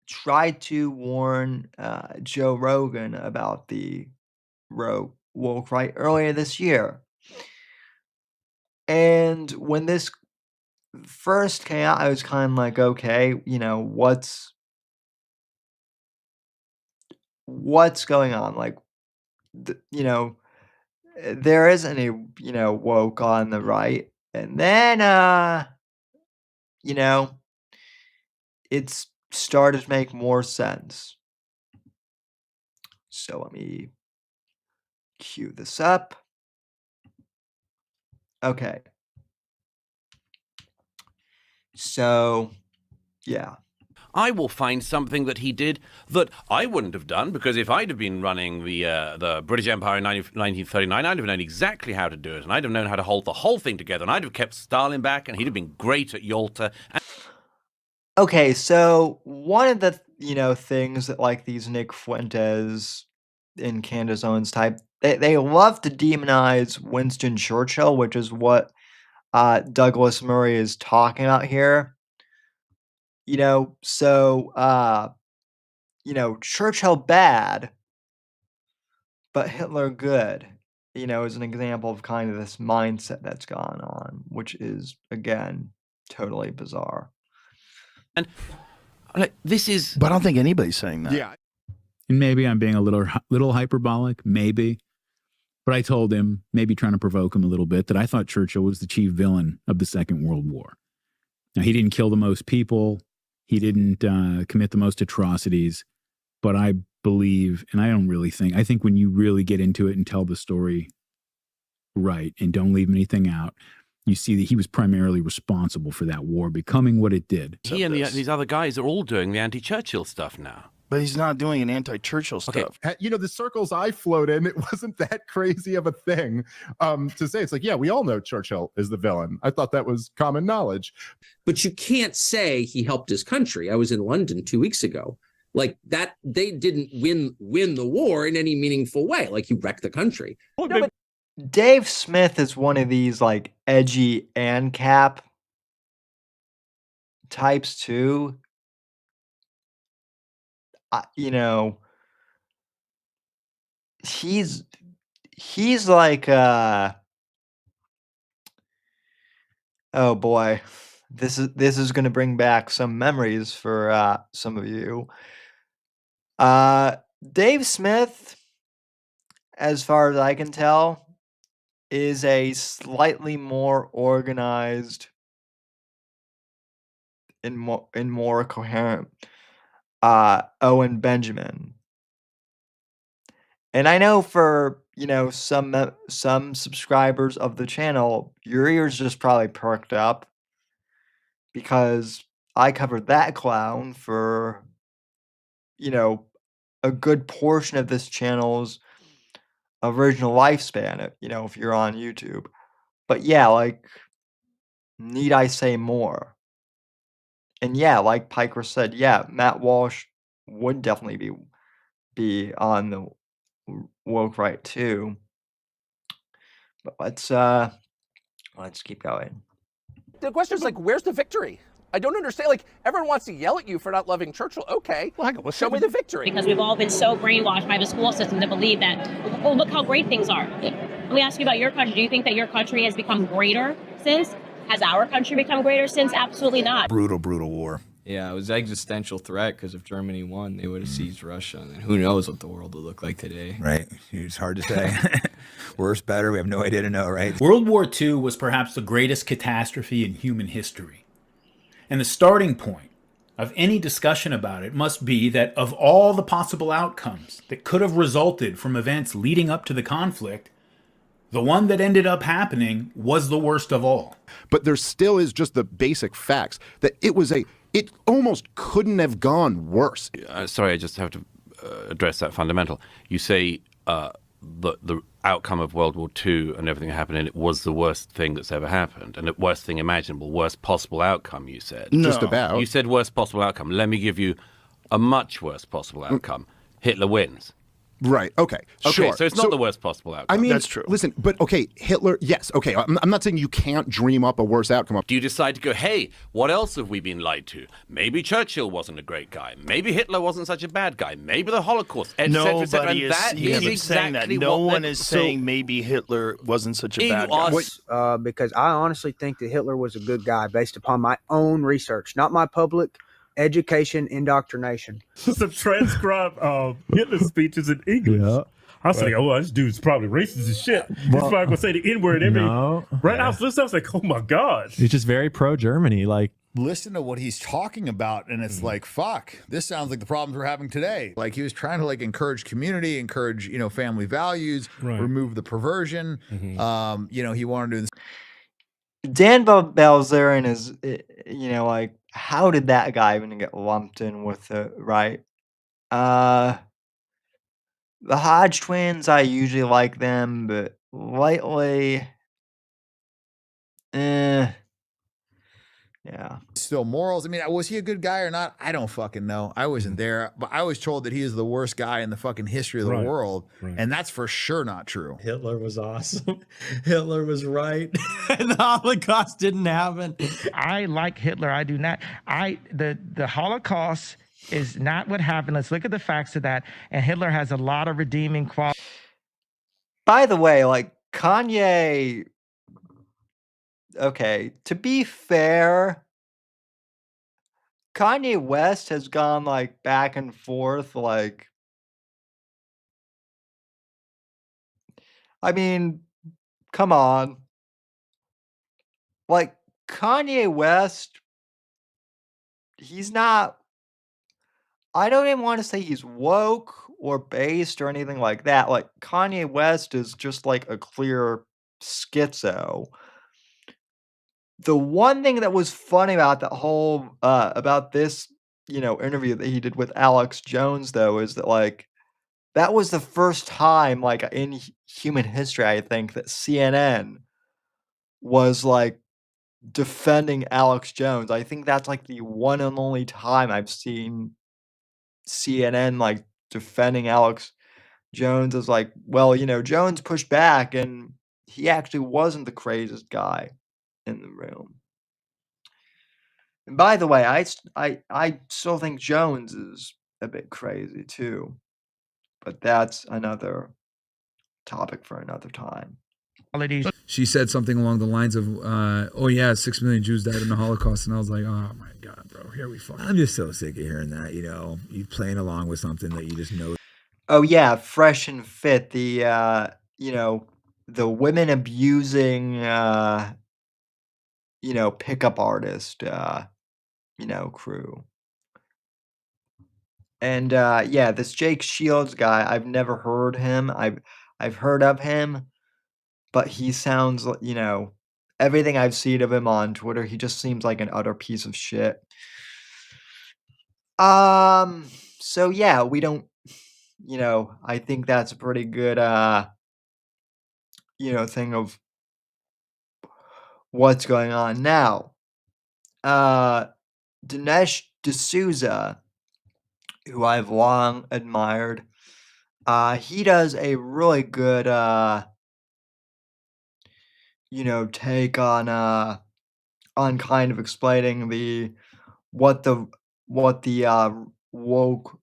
tried to warn Joe Rogan about the woke right earlier this year. And when this first came out, I was kind of like, okay, what's going on? Like, there isn't a, woke on the right. And then, it's started to make more sense. So let me cue this up. Okay. So, yeah. I will find something that he did that I wouldn't have done, because if I'd have been running the British Empire in 1939, I'd have known exactly how to do it, and I'd have known how to hold the whole thing together, and I'd have kept Stalin back, and he'd have been great at Yalta. Okay, so one of the things that like these Nick Fuentes and Candace Owens type, they love to demonize Winston Churchill, which is what Douglas Murray is talking about here. So Churchill bad, but Hitler good, is an example of kind of this mindset that's gone on, which is, again, totally bizarre. And this is... But I don't think anybody's saying that. Yeah. And maybe I'm being a little hyperbolic, maybe. But I told him, maybe trying to provoke him a little bit, that I thought Churchill was the chief villain of the Second World War. Now, he didn't kill the most people. He didn't commit the most atrocities. But I believe, and I think when you really get into it and tell the story right and don't leave anything out, you see that he was primarily responsible for that war becoming what it did. He and these other guys are all doing the anti-Churchill stuff now. But he's not doing an anti-Churchill stuff. The circles I float in, it wasn't that crazy of a thing to say. It's like, yeah, we all know Churchill is the villain. I thought that was common knowledge. But you can't say he helped his country. I was in London 2 weeks ago. Like that, they didn't win the war in any meaningful way. Like he wrecked the country. No, but Dave Smith is one of these like edgy ANCAP types too. He's like oh boy, this is going to bring back some memories for some of you. Dave Smith, as far as I can tell, is a slightly more organized and more coherent Owen Benjamin. And I know for, some subscribers of the channel, your ears just probably perked up because I covered that clown for, a good portion of this channel's original lifespan, if you're on YouTube. But yeah, like, need I say more? And yeah, like Piker said, yeah, Matt Walsh would definitely be on the woke right too. But let's keep going. The question is like, where's the victory? I don't understand. Like, everyone wants to yell at you for not loving Churchill. Okay, well, show me the victory. Because we've all been so brainwashed by the school system to believe that, oh, look how great things are. Let me ask you about your country. Do you think that your country has become greater since? Has our country become greater since? Absolutely not. Brutal war. Yeah, it was an existential threat because if Germany won, they would have seized Russia. And who knows what the world would look like today. Right. It's hard to say. Worse, better, we have no idea to know, right? World War II was perhaps the greatest catastrophe in human history. And the starting point of any discussion about it must be that of all the possible outcomes that could have resulted from events leading up to the conflict, The one that ended up happening was the worst of all. But there still is just the basic facts that it almost couldn't have gone worse. Sorry, I just have to address that fundamental. You say the outcome of World War II and everything that happened in it was the worst thing that's ever happened, and the worst thing imaginable, worst possible outcome, you said. No. Just about. You said worst possible outcome. Let me give you a much worse possible outcome. Hitler wins. Right. Okay. Sure. So it's not the worst possible outcome. I mean, That's true. Listen, but okay, Hitler. Yes. Okay. I'm not saying you can't dream up a worse outcome. Do you decide to go, hey, what else have we been lied to? Maybe Churchill wasn't a great guy. Maybe Hitler wasn't such a bad guy. Maybe the Holocaust, etc., etc. Nobody And that is is saying that. exactly No what one they're- is saying maybe Hitler wasn't such a You bad are guy. Because I honestly think that Hitler was a good guy based upon my own research, not my public education indoctrination. Some transcribed Hitler speeches in English. Yeah. I was like, oh, this dude's probably racist as shit. He's Well, probably gonna say the N-word every no. right now. I was like, oh my god. He's just very pro-Germany. Like, listen to what he's talking about, and it's like, fuck, this sounds like the problems we're having today. Like, he was trying to like encourage community, encourage, you know, family values, remove the perversion. You know, he wanted to do this. Dan Bilzerian is, you know, like, how did that guy even get lumped in with it, right? The Hodge twins, I usually like them, but lately, yeah. Still morals. I mean, was he a good guy or not? I don't fucking know. I wasn't there, but I was told that he is the worst guy in the fucking history of the world, and that's for sure not true. Hitler was awesome. Hitler was right, and the Holocaust didn't happen. I like Hitler. I do not. The Holocaust is not what happened. Let's look at the facts of that. And Hitler has a lot of redeeming qualities. By the way, like, Kanye, okay, to be fair, Kanye West has gone, like, back and forth, like, I mean, come on. Like, Kanye West, he's not, I don't even want to say he's woke or based or anything like that. Like, Kanye West is just like a clear schizo. The one thing that was funny about that whole about this, you know, interview that he did with Alex Jones, though, is that, like, that was the first time, like, in human history, I think, that CNN was, like, defending Alex Jones. I think that's, like, the one and only time I've seen CNN, like, defending Alex Jones as, like, well, you know, Jones pushed back and he actually wasn't the craziest guy in the room. And by the way, I still think Jones is a bit crazy too, but that's another topic for another time. She said something along the lines of, oh yeah, 6 million Jews died in the Holocaust. And I was like, oh my God, bro, here we fucking. I'm just so sick of hearing that, you know, you playing along with something that you just know. Oh yeah, Fresh and Fit, the you know, the women abusing you know, pickup artist you know, crew. And yeah, this Jake Shields guy, I've never heard him. I've heard of him, but he sounds, you know, everything I've seen of him on Twitter, he just seems like an utter piece of shit. So yeah, we don't, you know, I think that's a pretty good you know, thing of what's going on now. Dinesh D'Souza, who I've long admired, he does a really good you know, take on kind of explaining what the woke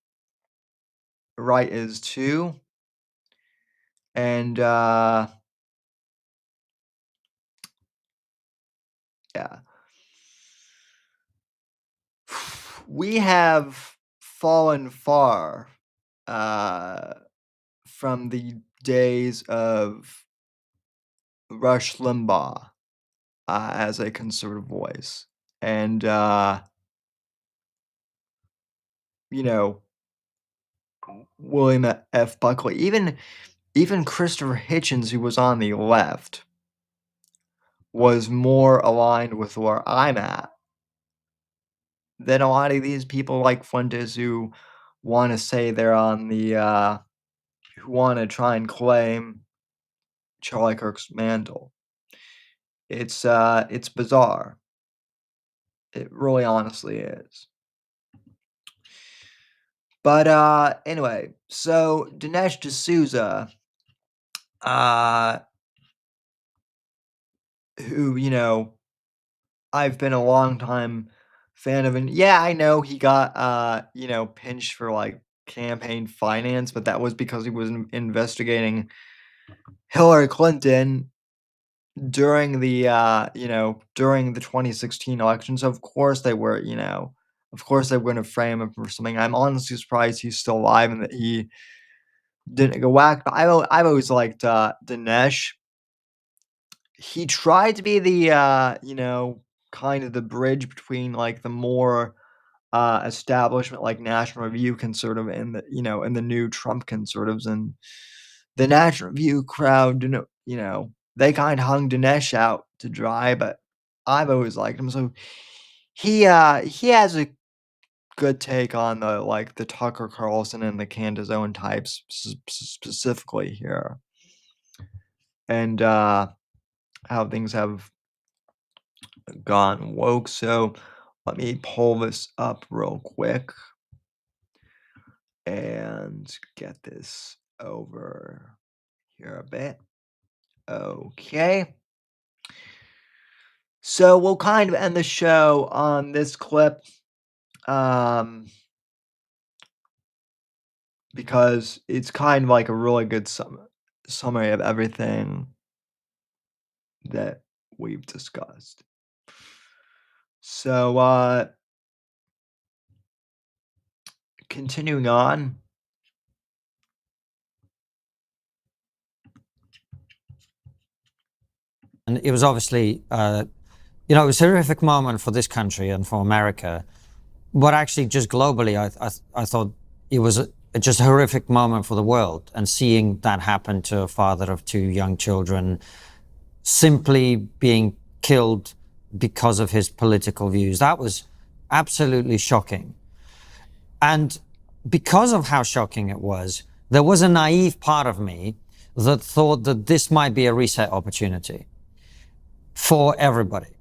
right is too. And yeah. We have fallen far from the days of Rush Limbaugh as a conservative voice. And, you know, William F. Buckley, even even Christopher Hitchens, who was on the left, was more aligned with where I'm at than a lot of these people like Fuentes who want to say they're on the, who want to try and claim Charlie Kirk's mantle. It's bizarre. It really honestly is. But anyway, so Dinesh D'Souza, who, I've been a long time fan of, and yeah, I know he got pinched for like campaign finance, but that was because he was investigating Hillary Clinton during the 2016 election. So of course they were, of course they were going to frame him for something. I'm honestly surprised he's still alive and that he didn't go whack. But I've always liked Dinesh. He tried to be the kind of the bridge between like the more establishment like National Review conservative and the new Trump conservatives, and the National Review crowd, they kind of hung Dinesh out to dry, but I've always liked him. So he has a good take on the Tucker Carlson and the Candace Owen types specifically here, and how things have gone woke. So let me pull this up real quick and get this over here a bit. Okay. So we'll kind of end the show on this clip, because it's kind of like a really good summary of everything that we've discussed. So, continuing on. And it was obviously, it was a horrific moment for this country and for America. But actually, just globally, I thought it was just a horrific moment for the world. And seeing that happen to a father of two young children, simply being killed because of his political views, that was absolutely shocking. And because of how shocking it was, there was a naive part of me that thought that this might be a reset opportunity for everybody.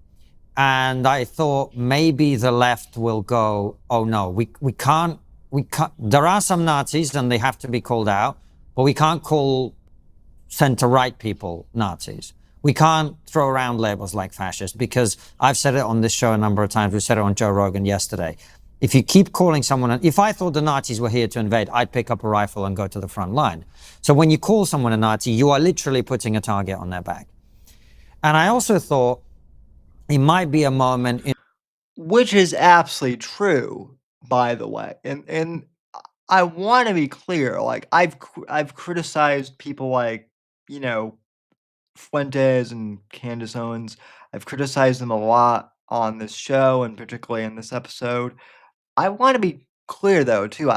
And I thought maybe the left will go, oh no, we can't, there are some Nazis and they have to be called out, but we can't call center-right people Nazis. We can't throw around labels like fascist, because I've said it on this show a number of times. We said it on Joe Rogan yesterday. If you keep calling someone, if I thought the Nazis were here to invade, I'd pick up a rifle and go to the front line. So when you call someone a Nazi, you are literally putting a target on their back. And I also thought it might be a moment in which is absolutely true, by the way. And I want to be clear, like I've criticized people like, Fuentes and Candace Owens. I've criticized them a lot on this show and particularly in this episode. I want to be clear though, too.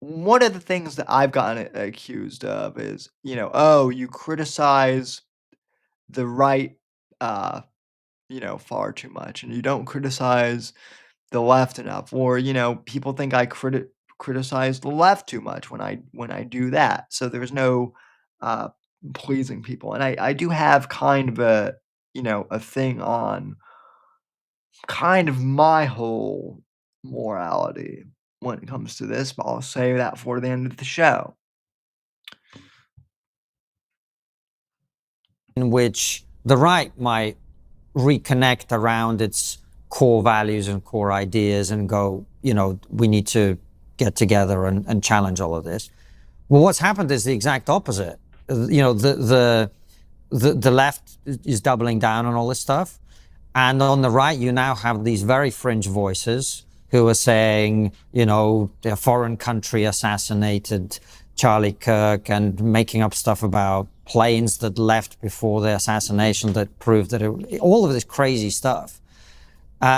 One of the things that I've gotten accused of is, oh, you criticize the right, far too much, and you don't criticize the left enough, or people think I criticize the left too much when I do that. So there's no pleasing people, and I do have kind of a thing on kind of my whole morality when it comes to this, but I'll save that for the end of the show. in which the right might reconnect around its core values and core ideas and go, we need to get together and challenge all of this. Well, what's happened is the exact opposite. The left is doubling down on all this stuff. And on the right, you now have these very fringe voices who are saying, a foreign country assassinated Charlie Kirk and making up stuff about planes that left before the assassination that proved that all of this crazy stuff.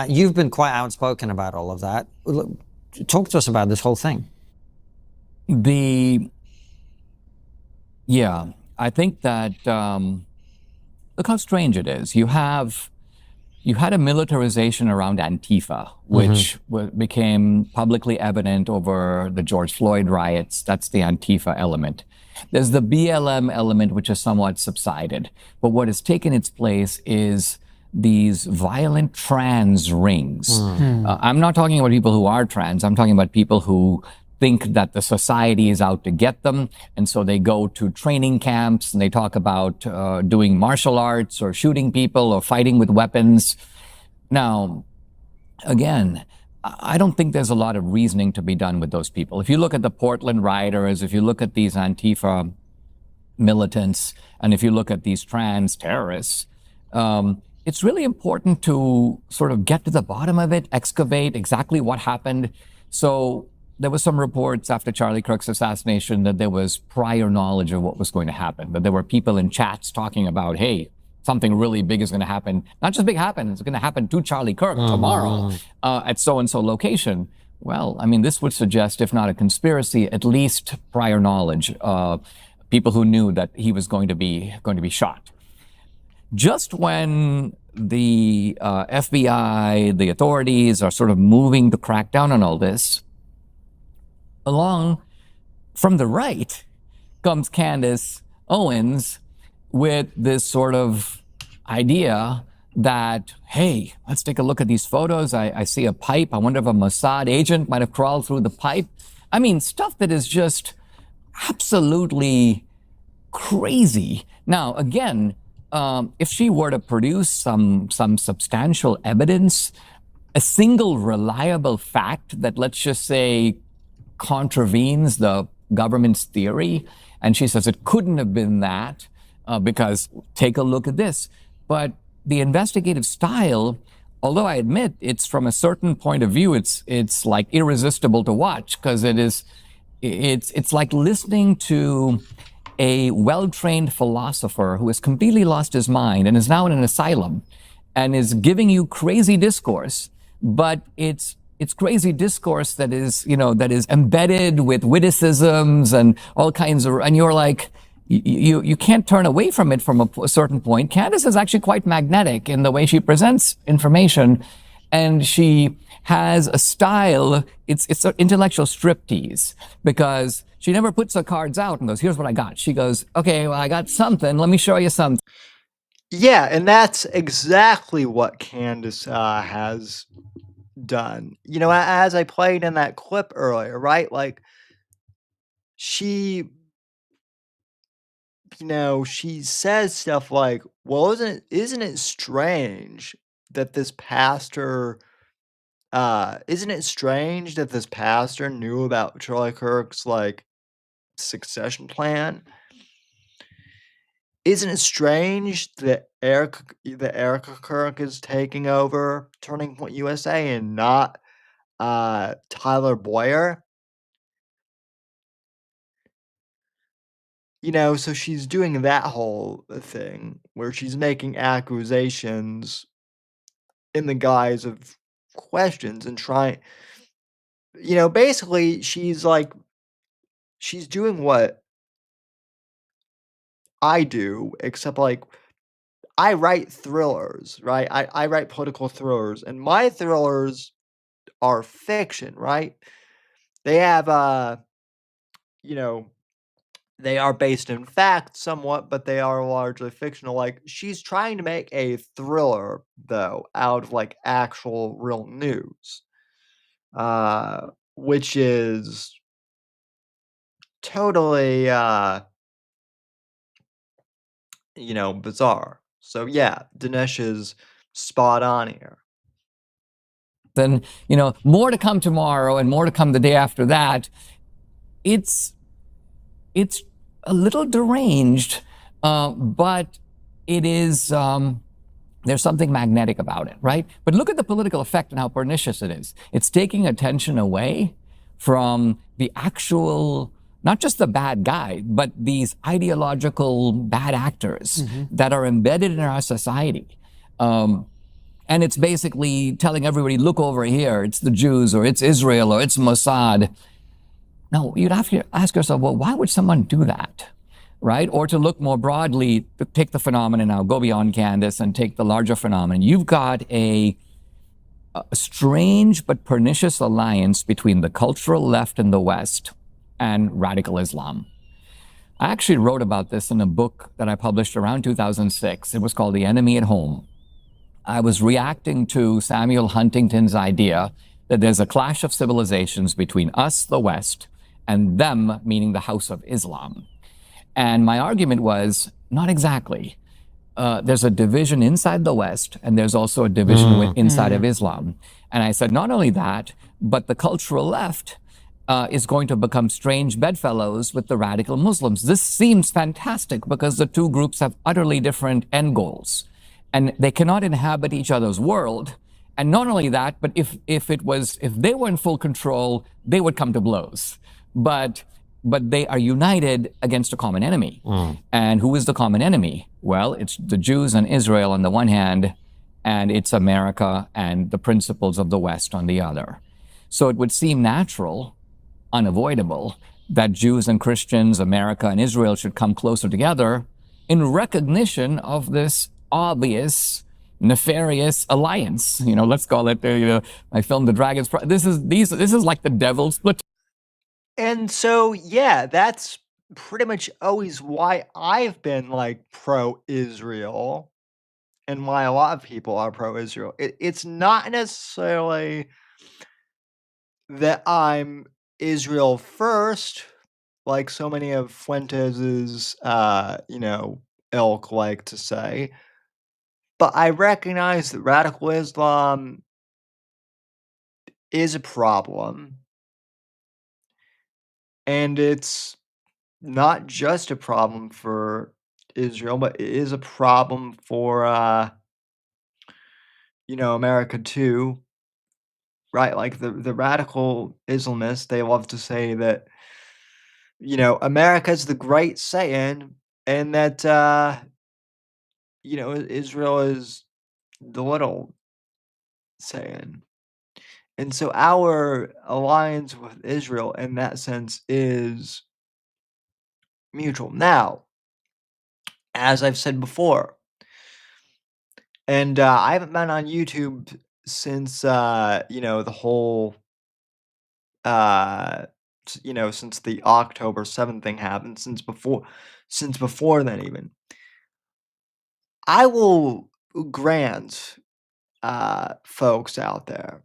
You've been quite outspoken about all of that. Talk to us about this whole thing. Yeah, I think that look how strange it is. You had a militarization around Antifa, which became publicly evident over the George Floyd riots. That's the Antifa element. There's the BLM element, which has somewhat subsided. But what has taken its place is these violent trans rings. I'm not talking about people who are trans. I'm talking about people who think that the society is out to get them. And so they go to training camps and they talk about doing martial arts or shooting people or fighting with weapons. Now, again, I don't think there's a lot of reasoning to be done with those people. If you look at the Portland rioters, if you look at these Antifa militants, and if you look at these trans terrorists, it's really important to sort of get to the bottom of it, excavate exactly what happened. So there was some reports after Charlie Kirk's assassination that there was prior knowledge of what was going to happen, that there were people in chats talking about, hey, something really big is going to happen. Not just big happen, it's going to happen to Charlie Kirk tomorrow at so-and-so location. Well, I mean, this would suggest, if not a conspiracy, at least prior knowledge. People who knew that he was going to be shot. Just when the FBI, the authorities are sort of moving to crack down on all this, along from the right comes Candace Owens with this sort of idea that, hey, let's take a look at these photos. I see a pipe. I wonder if a Mossad agent might have crawled through the pipe. I mean, stuff that is just absolutely crazy. Now, again, if she were to produce some substantial evidence, a single reliable fact that, let's just say, contravenes the government's theory, and she says it couldn't have been that because take a look at this. But the investigative style, although I admit it's from a certain point of view, it's like irresistible to watch because it's like listening to a well-trained philosopher who has completely lost his mind and is now in an asylum and is giving you crazy discourse, but it's crazy discourse that is embedded with witticisms and all kinds of, and you're like, you can't turn away from it from a certain point. Candace is actually quite magnetic in the way she presents information, and she has a style, it's an intellectual striptease, because she never puts her cards out and goes, here's what I got. She goes, okay, well, I got something. Let me show you something. Yeah, and that's exactly what Candace has done. You know, as I played in that clip earlier, right? Like, she says stuff like, well, isn't it strange that this pastor knew about Charlie Kirk's like succession plan? Isn't it strange that Erica Kirk is taking over Turning Point USA and not Tyler Boyer? You know, so she's doing that whole thing where she's making accusations in the guise of questions and trying, basically she's doing what I do, except like I write thrillers, right? I write political thrillers, and my thrillers are fiction, right? They have, they are based in fact somewhat, but they are largely fictional. Like, she's trying to make a thriller, though, out of like actual real news, which is totally, bizarre. So yeah, Dinesh is spot on here. Then, more to come tomorrow and more to come the day after that. It's a little deranged, but it is, there's something magnetic about it, right? But look at the political effect and how pernicious it is. It's taking attention away from the actual, not just the bad guy, but these ideological bad actors that are embedded in our society. And it's basically telling everybody, look over here, it's the Jews, or it's Israel, or it's Mossad. Now, you'd have to ask yourself, well, why would someone do that? Right? Or to look more broadly, to take the phenomenon now, go beyond Candace and take the larger phenomenon. You've got a strange but pernicious alliance between the cultural left in the West and radical Islam. I actually wrote about this in a book that I published around 2006. It was called The Enemy at Home. I was reacting to Samuel Huntington's idea that there's a clash of civilizations between us, the West, and them, meaning the House of Islam. And my argument was, not exactly. There's a division inside the West, and there's also a division inside of Islam. And I said, not only that, but the cultural left is going to become strange bedfellows with the radical Muslims. This seems fantastic because the two groups have utterly different end goals, and they cannot inhabit each other's world. And not only that, but if they were in full control, they would come to blows. But they are united against a common enemy. And who is the common enemy? Well, it's the Jews and Israel on the one hand, and it's America and the principles of the West on the other. So it would seem natural, unavoidable, that Jews and Christians, America and Israel should come closer together in recognition of this obvious, nefarious alliance. Let's call it, my film, The Dragon's Pride. This is like the devil's platoon. And so, yeah, that's pretty much always why I've been like pro-Israel and why a lot of people are pro-Israel. It's not necessarily that I'm Israel first, like so many of Fuentes's, ilk like to say, but I recognize that radical Islam is a problem. And it's not just a problem for Israel, but it is a problem for, America too, right? Like the radical Islamists, they love to say that, America's the great Satan and that, Israel is the little Satan. And so our alliance with Israel in that sense is mutual. Now, as I've said before, and I haven't been on YouTube since the whole since the October 7th thing happened, since before then even. I will grant folks out there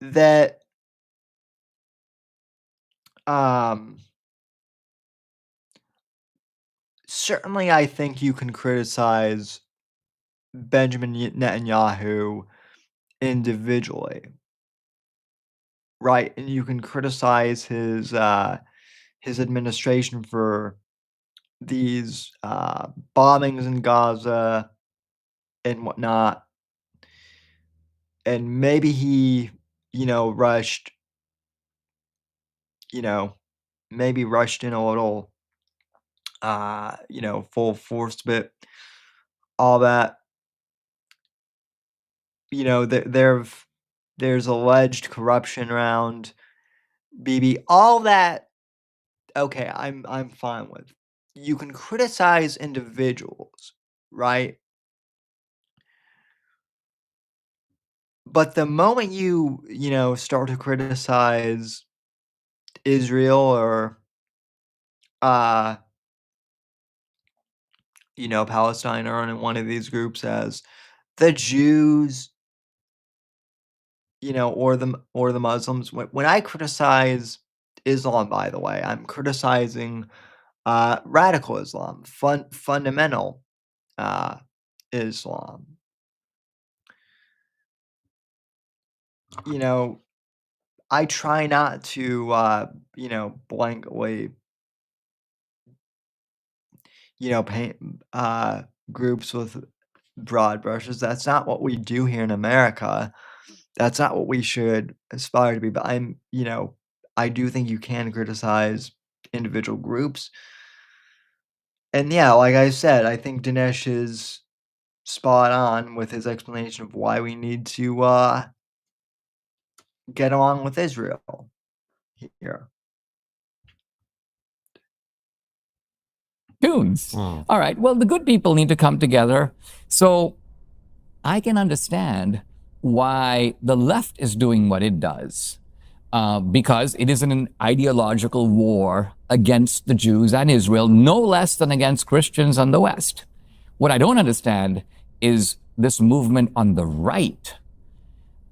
that certainly I think you can criticize Benjamin Netanyahu individually, right? And you can criticize his administration for these bombings in Gaza and whatnot, and maybe he, rushed, maybe rushed in a little, full force bit, all that. There's alleged corruption around Bibi, all that. Okay, I'm fine with. You can criticize individuals, right? But the moment you start to criticize Israel or Palestine or in one of these groups as the Jews, or the Muslims. When I criticize Islam, by the way, I'm criticizing radical Islam, fundamental Islam. I try not to, blankly, paint groups with broad brushes. That's not what we do here in America. That's not what we should aspire to be. But I do think you can criticize individual groups. And yeah, like I said, I think Dinesh is spot on with his explanation of why we need to get along with Israel. here. Tunes. All right. Well, the good people need to come together. So I can understand why the left is doing what it does, because it is an ideological war against the Jews and Israel, no less than against Christians and the West. What I don't understand is this movement on the right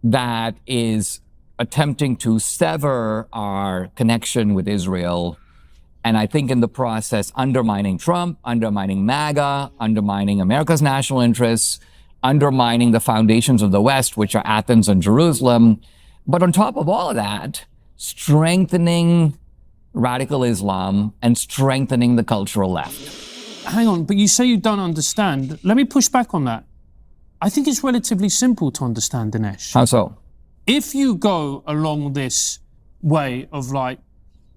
that is attempting to sever our connection with Israel, and I think in the process undermining Trump, undermining MAGA, undermining America's national interests, undermining the foundations of the West, which are Athens and Jerusalem. But on top of all of that, strengthening radical Islam and strengthening the cultural left. Hang on, but you say you don't understand. Let me push back on that. I think it's relatively simple to understand, Dinesh. How so? If you go along this way of like,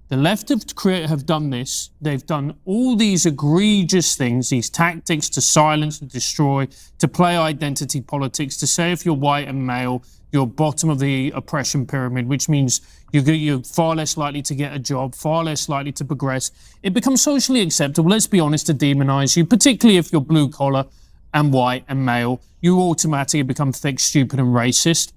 the left have done this, they've done all these egregious things, these tactics to silence and destroy, to play identity politics, to say if you're white and male, you're bottom of the oppression pyramid, which means you're far less likely to get a job, far less likely to progress. It becomes socially acceptable, let's be honest, to demonize you, particularly if you're blue collar and white and male. You automatically become thick, stupid and racist.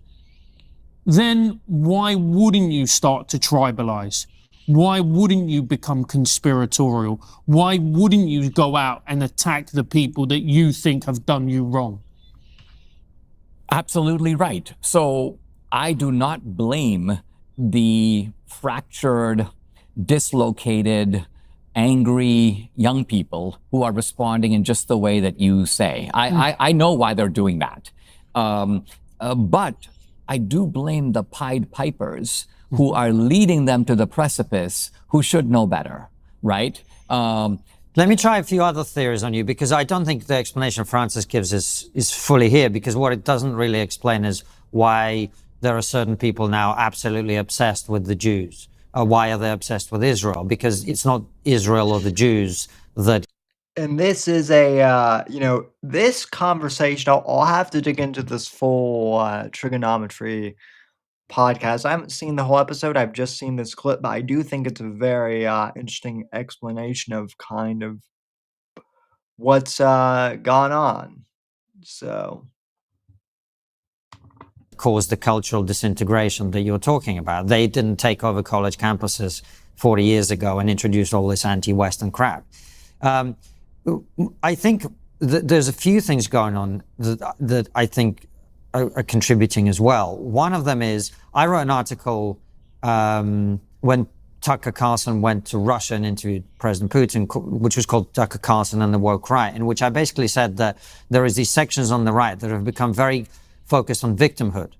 Then why wouldn't you start to tribalize? Why wouldn't you become conspiratorial? Why wouldn't you go out and attack the people that you think have done you wrong? Absolutely right. So I do not blame the fractured, dislocated, angry young people who are responding in just the way that you say. I know why they're doing that. But I do blame the Pied Pipers who are leading them to the precipice, who should know better, right? Let me try a few other theories on you, because I don't think the explanation Francis gives is fully here, because what it doesn't really explain is why there are certain people now absolutely obsessed with the Jews. Why are they obsessed with Israel? Because it's not Israel or the Jews that... And this is a, this conversation, I'll have to dig into this full trigonometry podcast. I haven't seen the whole episode. I've just seen this clip, but I do think it's a very interesting explanation of kind of what's gone on. So... caused the cultural disintegration that you're talking about. They didn't take over college campuses 40 years ago and introduce all this anti-Western crap. I think there's a few things going on that I think are contributing as well. One of them is, I wrote an article when Tucker Carlson went to Russia and interviewed President Putin, which was called Tucker Carlson and the Woke Right, in which I basically said that there is these sections on the right that have become very focused on victimhood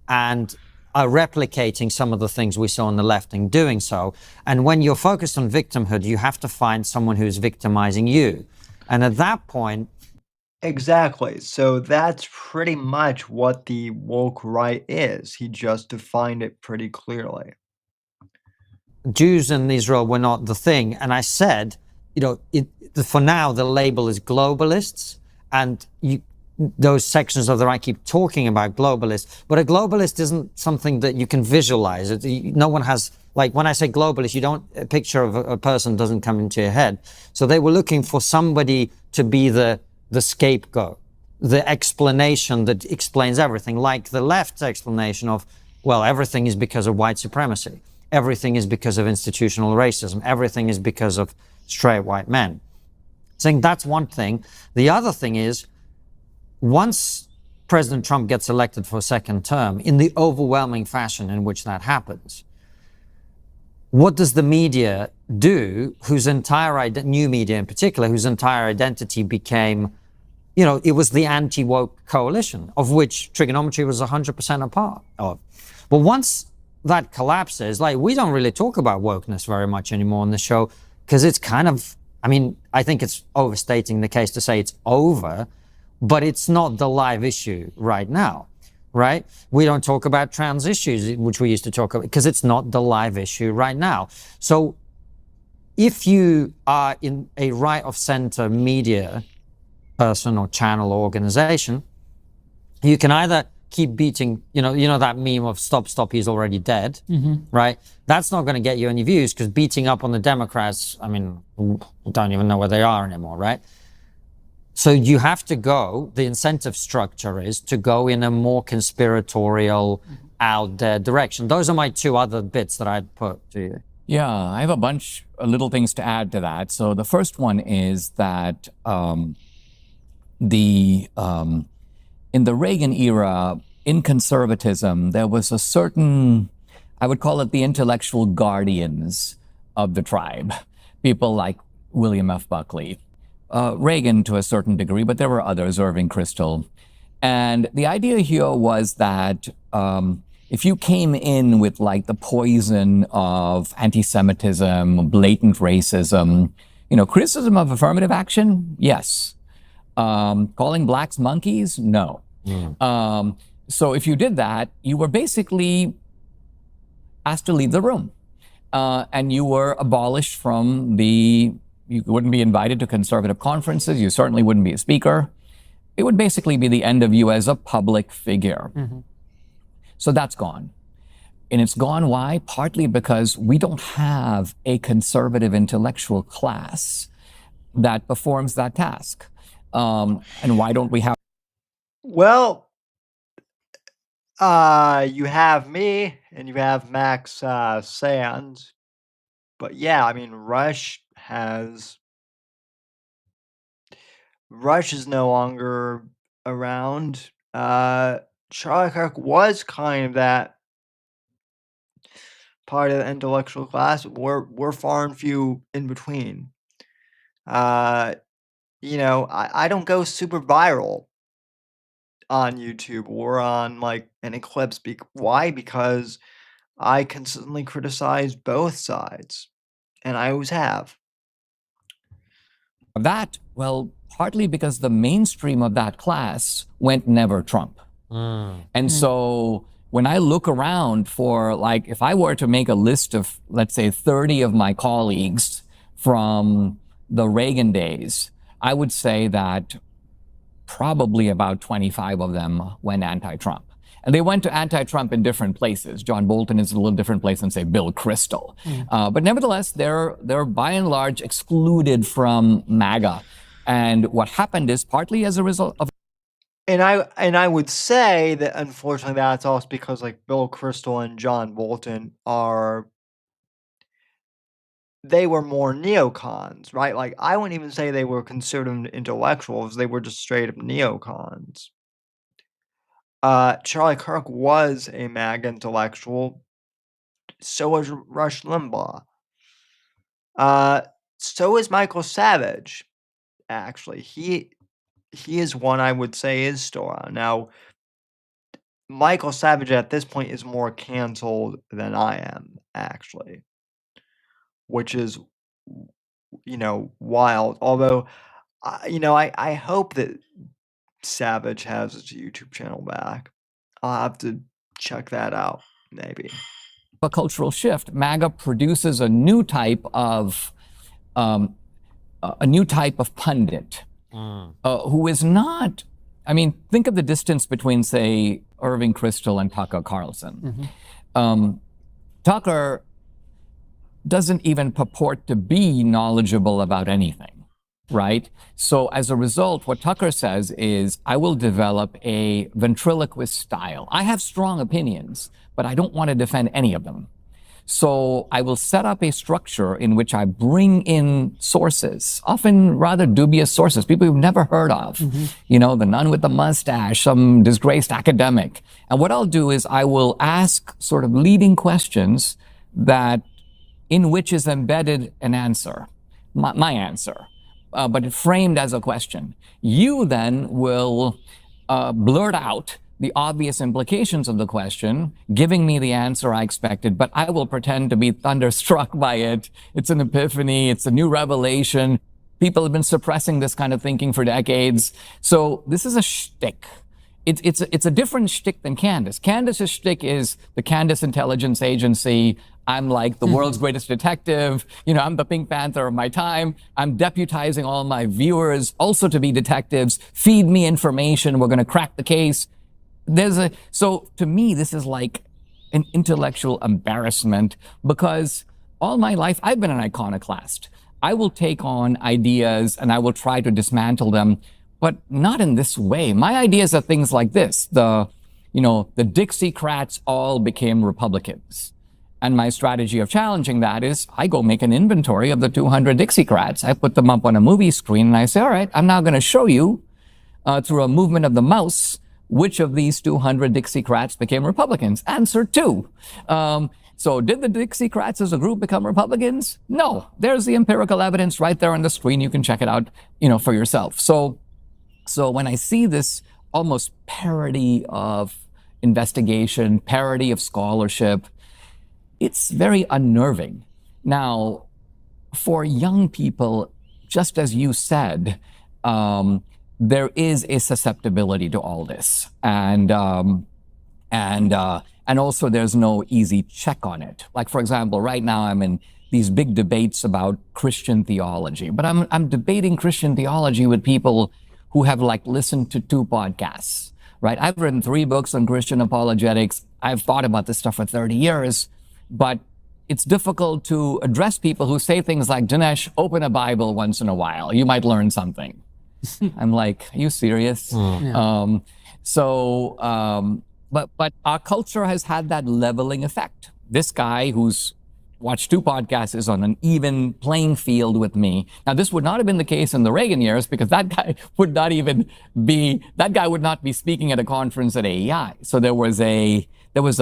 and are replicating some of the things we saw on the left in doing so. And when you're focused on victimhood, you have to find someone who's victimizing you. And at that point... Exactly. So that's pretty much what the woke right is. He just defined it pretty clearly. Jews and Israel were not the thing. And I said, for now, the label is globalists, and those sections of the right keep talking about globalists, but a globalist isn't something that you can visualize. No one has, like, when I say globalist, a picture of a person doesn't come into your head. So they were looking for somebody to be the scapegoat, the explanation that explains everything, like the left's explanation of, well, everything is because of white supremacy. Everything is because of institutional racism. Everything is because of straight white men. Saying that's one thing. The other thing is, once President Trump gets elected for a second term, in the overwhelming fashion in which that happens, what does the media do, whose entire, new media in particular, whose entire identity became, it was the anti-woke coalition, of which trigonometry was 100% a part of. But once that collapses, we don't really talk about wokeness very much anymore on the show, because it's kind of, I think it's overstating the case to say it's over, but it's not the live issue right now, right? We don't talk about trans issues, which we used to talk about, because it's not the live issue right now. So if you are in a right of center media person or channel or organization, you can either keep beating, you know that meme of stop, he's already dead, right? That's not going to get you any views, because beating up on the Democrats, I mean, don't even know where they are anymore, right? So you have to go, the incentive structure is to go in a more conspiratorial, out there direction. Those are my two other bits that I'd put to you. Yeah, I have a bunch of little things to add to that. So the first one is that in the Reagan era, in conservatism, there was a certain, I would call it the intellectual guardians of the tribe. People like William F. Buckley, Reagan to a certain degree, but there were others, Irving Kristol. And the idea here was that if you came in with like the poison of anti-Semitism, blatant racism, criticism of affirmative action, yes. Calling blacks monkeys, no. So if you did that, you were basically asked to leave the room. And you were abolished from you wouldn't be invited to conservative conferences. You certainly wouldn't be a speaker. It would basically be the end of you as a public figure. So that's gone. And it's gone, why? Partly because we don't have a conservative intellectual class that performs that task. And why don't we have? Well, you have me and you have Max Sands. But yeah, I mean, Rush is no longer around. Charlie Kirk was kind of that part of the intellectual class. We're far and few in between. I don't go super viral on YouTube or on like an Eclipse. Why? Because I consistently criticize both sides, and I always have. That, well, partly because the mainstream of that class went never Trump. And so when I look around for, like, if I were to make a list of, let's say, 30 of my colleagues from the Reagan days, I would say that probably about 25 of them went anti-Trump. And they went to anti-Trump in different places. John Bolton is a little different place than, say, Bill Kristol. But nevertheless, they're by and large excluded from MAGA. And what happened is partly as a result of. And I would say that unfortunately that's also because like Bill Kristol and John Bolton they were more neocons, right? Like I wouldn't even say they were considered intellectuals; they were just straight up neocons. Charlie Kirk was a MAGA intellectual. So was Rush Limbaugh. So is Michael Savage. Actually, he is one I would say is still around. Now, Michael Savage at this point is more canceled than I am, actually, which is, wild. Although, I hope that Savage has his YouTube channel back. I'll have to check that out, maybe. A cultural shift. MAGA produces a new type of pundit who is not. I mean, think of the distance between, say, Irving Kristol and Tucker Carlson. Tucker doesn't even purport to be knowledgeable about anything, right? So as a result, what Tucker says is, I will develop a ventriloquist style. I have strong opinions, but I don't want to defend any of them. So I will set up a structure in which I bring in sources, often rather dubious sources, people you've never heard of. The nun with the mustache, some disgraced academic. And what I'll do is I will ask sort of leading questions in which is embedded an answer, my answer, but framed as a question. You then will blurt out the obvious implications of the question, giving me the answer I expected, but I will pretend to be thunderstruck by it. It's an epiphany. It's a new revelation. People have been suppressing this kind of thinking for decades. So this is a shtick. It's a different shtick than Candace. Candace's shtick is the Candace Intelligence Agency. I'm like the world's greatest detective. I'm the Pink Panther of my time. I'm deputizing all my viewers also to be detectives. Feed me information. We're going to crack the case. So to me, this is like an intellectual embarrassment because all my life I've been an iconoclast. I will take on ideas and I will try to dismantle them, but not in this way. My ideas are things like this. The Dixiecrats all became Republicans. And my strategy of challenging that is I go make an inventory of the 200 Dixiecrats. I put them up on a movie screen and I say, all right, I'm now going to show you through a movement of the mouse which of these 200 Dixiecrats became Republicans. Answer 2. So did the Dixiecrats as a group become Republicans? No. There's the empirical evidence right there on the screen. You can check it out, for yourself. So when I see this almost parody of investigation, parody of scholarship, it's very unnerving. Now, for young people, just as you said, there is a susceptibility to all this, and also there's no easy check on it. Like, for example, right now I'm in these big debates about Christian theology, but I'm debating Christian theology with people who have listened to 2 podcasts, right? I've written 3 books on Christian apologetics. I've thought about this stuff for 30 years, but it's difficult to address people who say things like, Dinesh, open a Bible once in a while. You might learn something. I'm like, are you serious? Yeah. But our culture has had that leveling effect. This guy who's watched 2 podcasts is on an even playing field with me. Now, this would not have been the case in the Reagan years because that guy would not be speaking at a conference at AEI. So there was a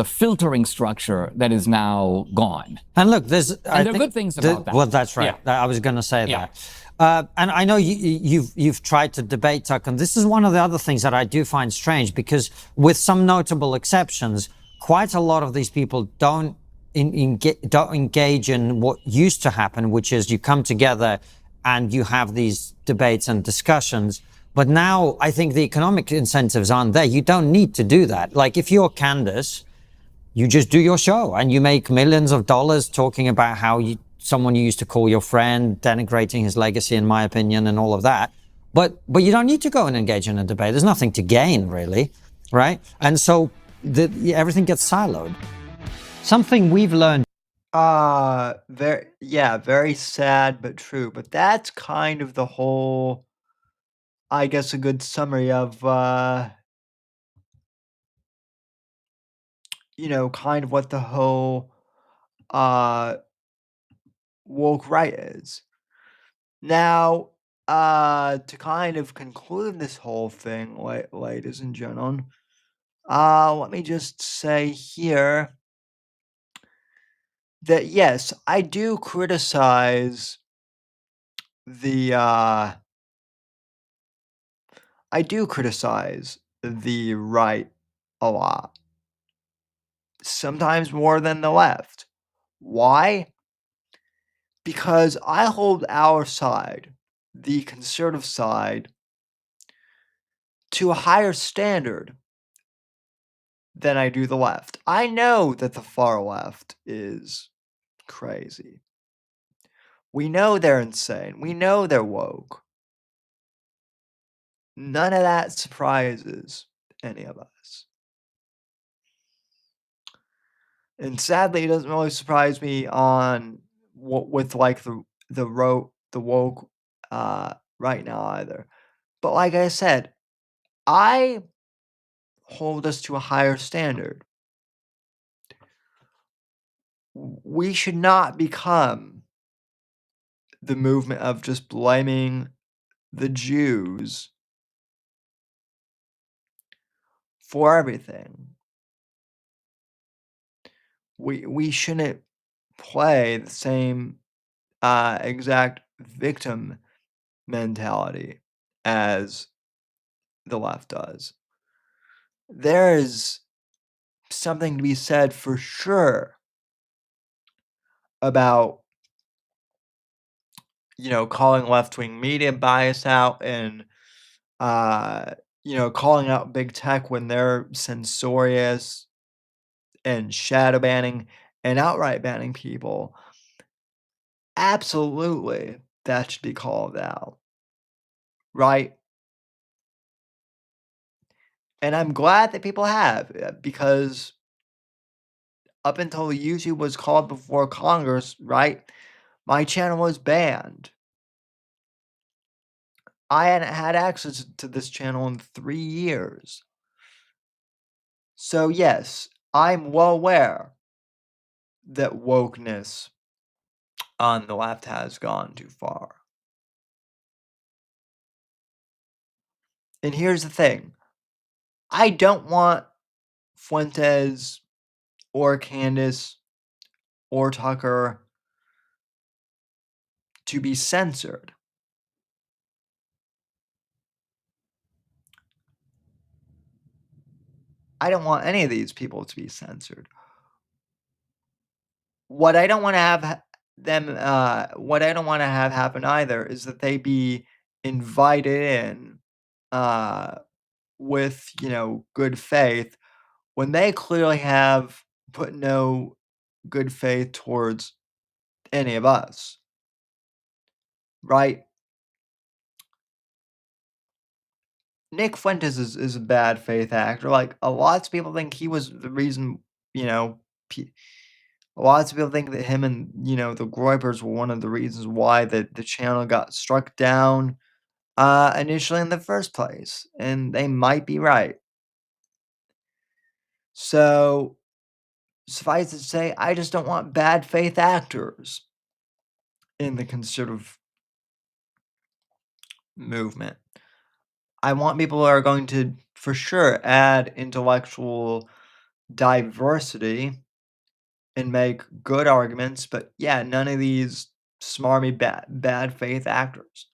filtering structure that is now gone. And look, there are good things about that. Well, that's right. Yeah. I was going to say that. And I know you've tried to debate Tuck, and this is one of the other things that I do find strange because, with some notable exceptions, quite a lot of these people don't engage in what used to happen, which is you come together and you have these debates and discussions. But now I think the economic incentives aren't there. You don't need to do that. Like, if you're Candace, you just do your show and you make millions of dollars talking about how someone you used to call your friend, denigrating his legacy, in my opinion, and all of that. But you don't need to go and engage in a debate. There's nothing to gain, really, right? And so everything gets siloed. Something we've learned. Very sad but true. But that's kind of the whole, I guess, a good summary of kind of what the whole woke right is. Now, to kind of conclude this whole thing, ladies and gentlemen, let me just say here that yes, I do criticize the right a lot. Sometimes more than the left. Why? Because I hold our side, the conservative side, to a higher standard than I do the left. I know that the far left is crazy. We know they're insane. We know they're woke. None of that surprises any of us. And sadly, it doesn't really surprise me on with the woke right now either. But like I said, I hold us to a higher standard. We should not become the movement of just blaming the Jews for everything. We shouldn't play the same exact victim mentality as the left does. There is something to be said for sure about calling left-wing media bias out and calling out big tech when they're censorious and shadow banning and outright banning people. Absolutely, that should be called out, right? And I'm glad that people have, because up until YouTube was called before Congress, right, my channel was banned. I hadn't had access to this channel in 3 years. So yes, I'm well aware that wokeness on the left has gone too far. And here's the thing. I don't want Fuentes or Candace or Tucker to be censored. I don't want any of these people to be censored. What I don't want to have what I don't want to have happen either is that they be invited in with, good faith when they clearly have put no good faith towards any of us. Right? Nick Fuentes is a bad faith actor. Like, a lots of people think he was the reason, lots of people think that him and, the Groypers were one of the reasons why the channel got struck down initially in the first place. And they might be right. So, suffice it to say, I just don't want bad faith actors in the conservative movement. I want people who are going to, for sure, add intellectual diversity and make good arguments, but yeah, none of these smarmy bad faith actors.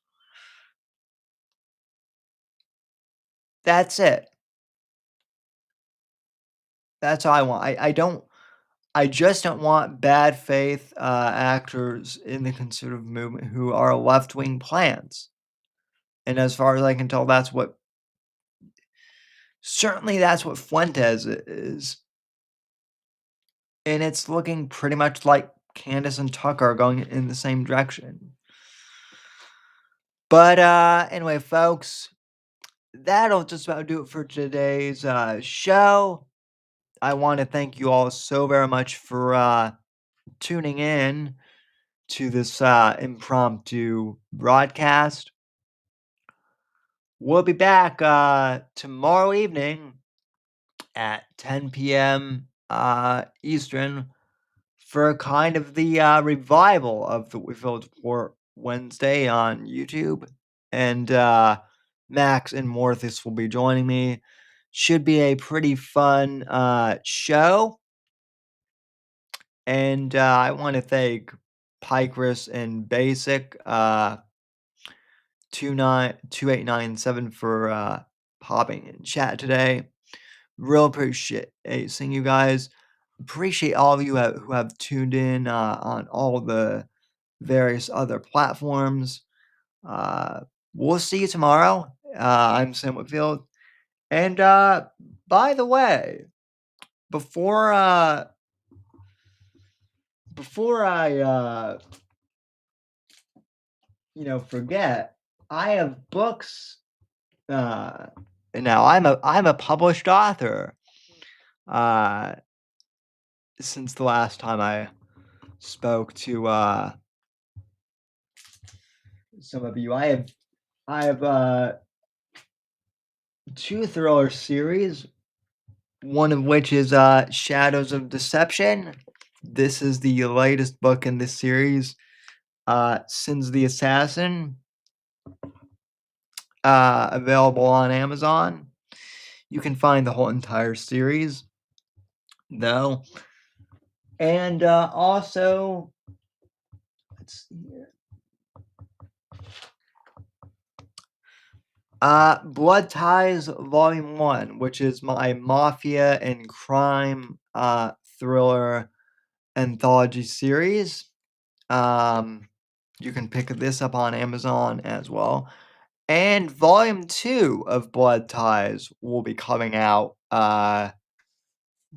That's it. That's all I want. I just don't want bad faith actors in the conservative movement who are left-wing plants. And as far as I can tell, certainly that's what Fuentes is. And it's looking pretty much like Candace and Tucker are going in the same direction. But anyway, folks, that'll just about do it for today's show. I want to thank you all so very much for tuning in to this impromptu broadcast. We'll be back tomorrow evening at 10 p.m. Eastern for kind of the revival of the Whitfield Report Wednesday on YouTube. And Max and Morthis will be joining me. Should be a pretty fun show. And I want to thank Pikeris and Basic 2897 for popping in chat today. Real appreciate seeing you guys. Appreciate all of you who have tuned in on all the various other platforms. We'll see you tomorrow. I'm Sam Whitfield. And by the way, before I forget, I have books. Now I'm a published author. Since the last time I spoke to some of you, I have 2 thriller series. One of which is Shadows of Deception. This is the latest book in this series. Sins the Assassin. Available on Amazon. You can find the whole entire series, though. And also, let's see here. Blood Ties Volume 1, which is my mafia and crime thriller anthology series. You can pick this up on Amazon as well. And Volume 2 of Blood Ties will be coming out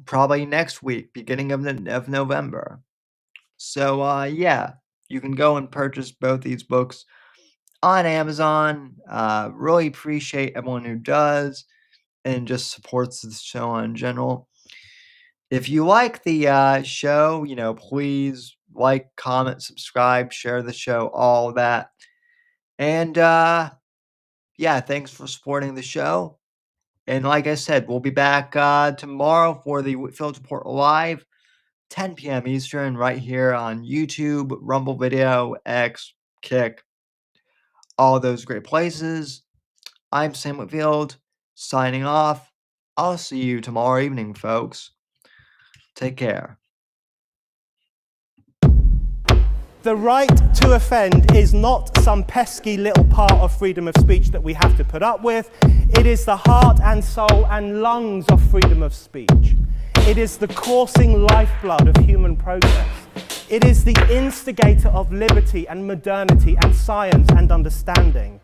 probably next week, beginning of November. So, yeah, you can go and purchase both these books on Amazon. Really appreciate everyone who does. and just supports the show in general. If you like the show, please like, comment, subscribe, share the show, all that. And yeah, thanks for supporting the show. And like I said, we'll be back tomorrow for the Whitfield Report Live, 10 p.m. Eastern, right here on YouTube, Rumble Video, X, Kick, all those great places. I'm Sam Whitfield, signing off. I'll see you tomorrow evening, folks. Take care. The right to offend is not some pesky little part of freedom of speech that we have to put up with. It is the heart and soul and lungs of freedom of speech. It is the coursing lifeblood of human progress. It is the instigator of liberty and modernity and science and understanding.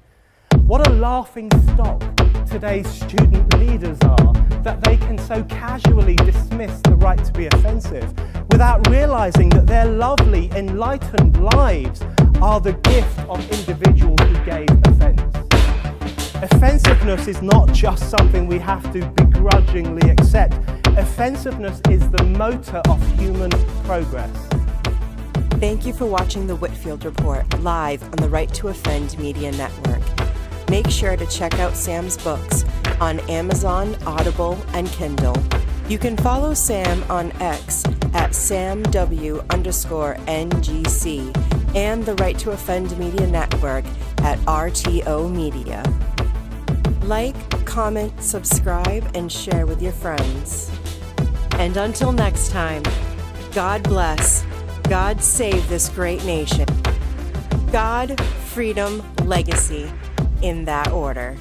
What a laughing stock today's student leaders are, that they can so casually dismiss the right to be offensive without realizing that their lovely, enlightened lives are the gift of individuals who gave offense. Offensiveness is not just something we have to begrudgingly accept. Offensiveness is the motor of human progress. Thank you for watching the Whitfield Report live on the Right to Offend Media Network. Make sure to check out Sam's books on Amazon, Audible, and Kindle. You can follow Sam on X at SamW_NGC and the Right to Offend Media Network at RTO Media. Like, comment, subscribe, and share with your friends. And until next time, God bless, God save this great nation. God, freedom, legacy, in that order.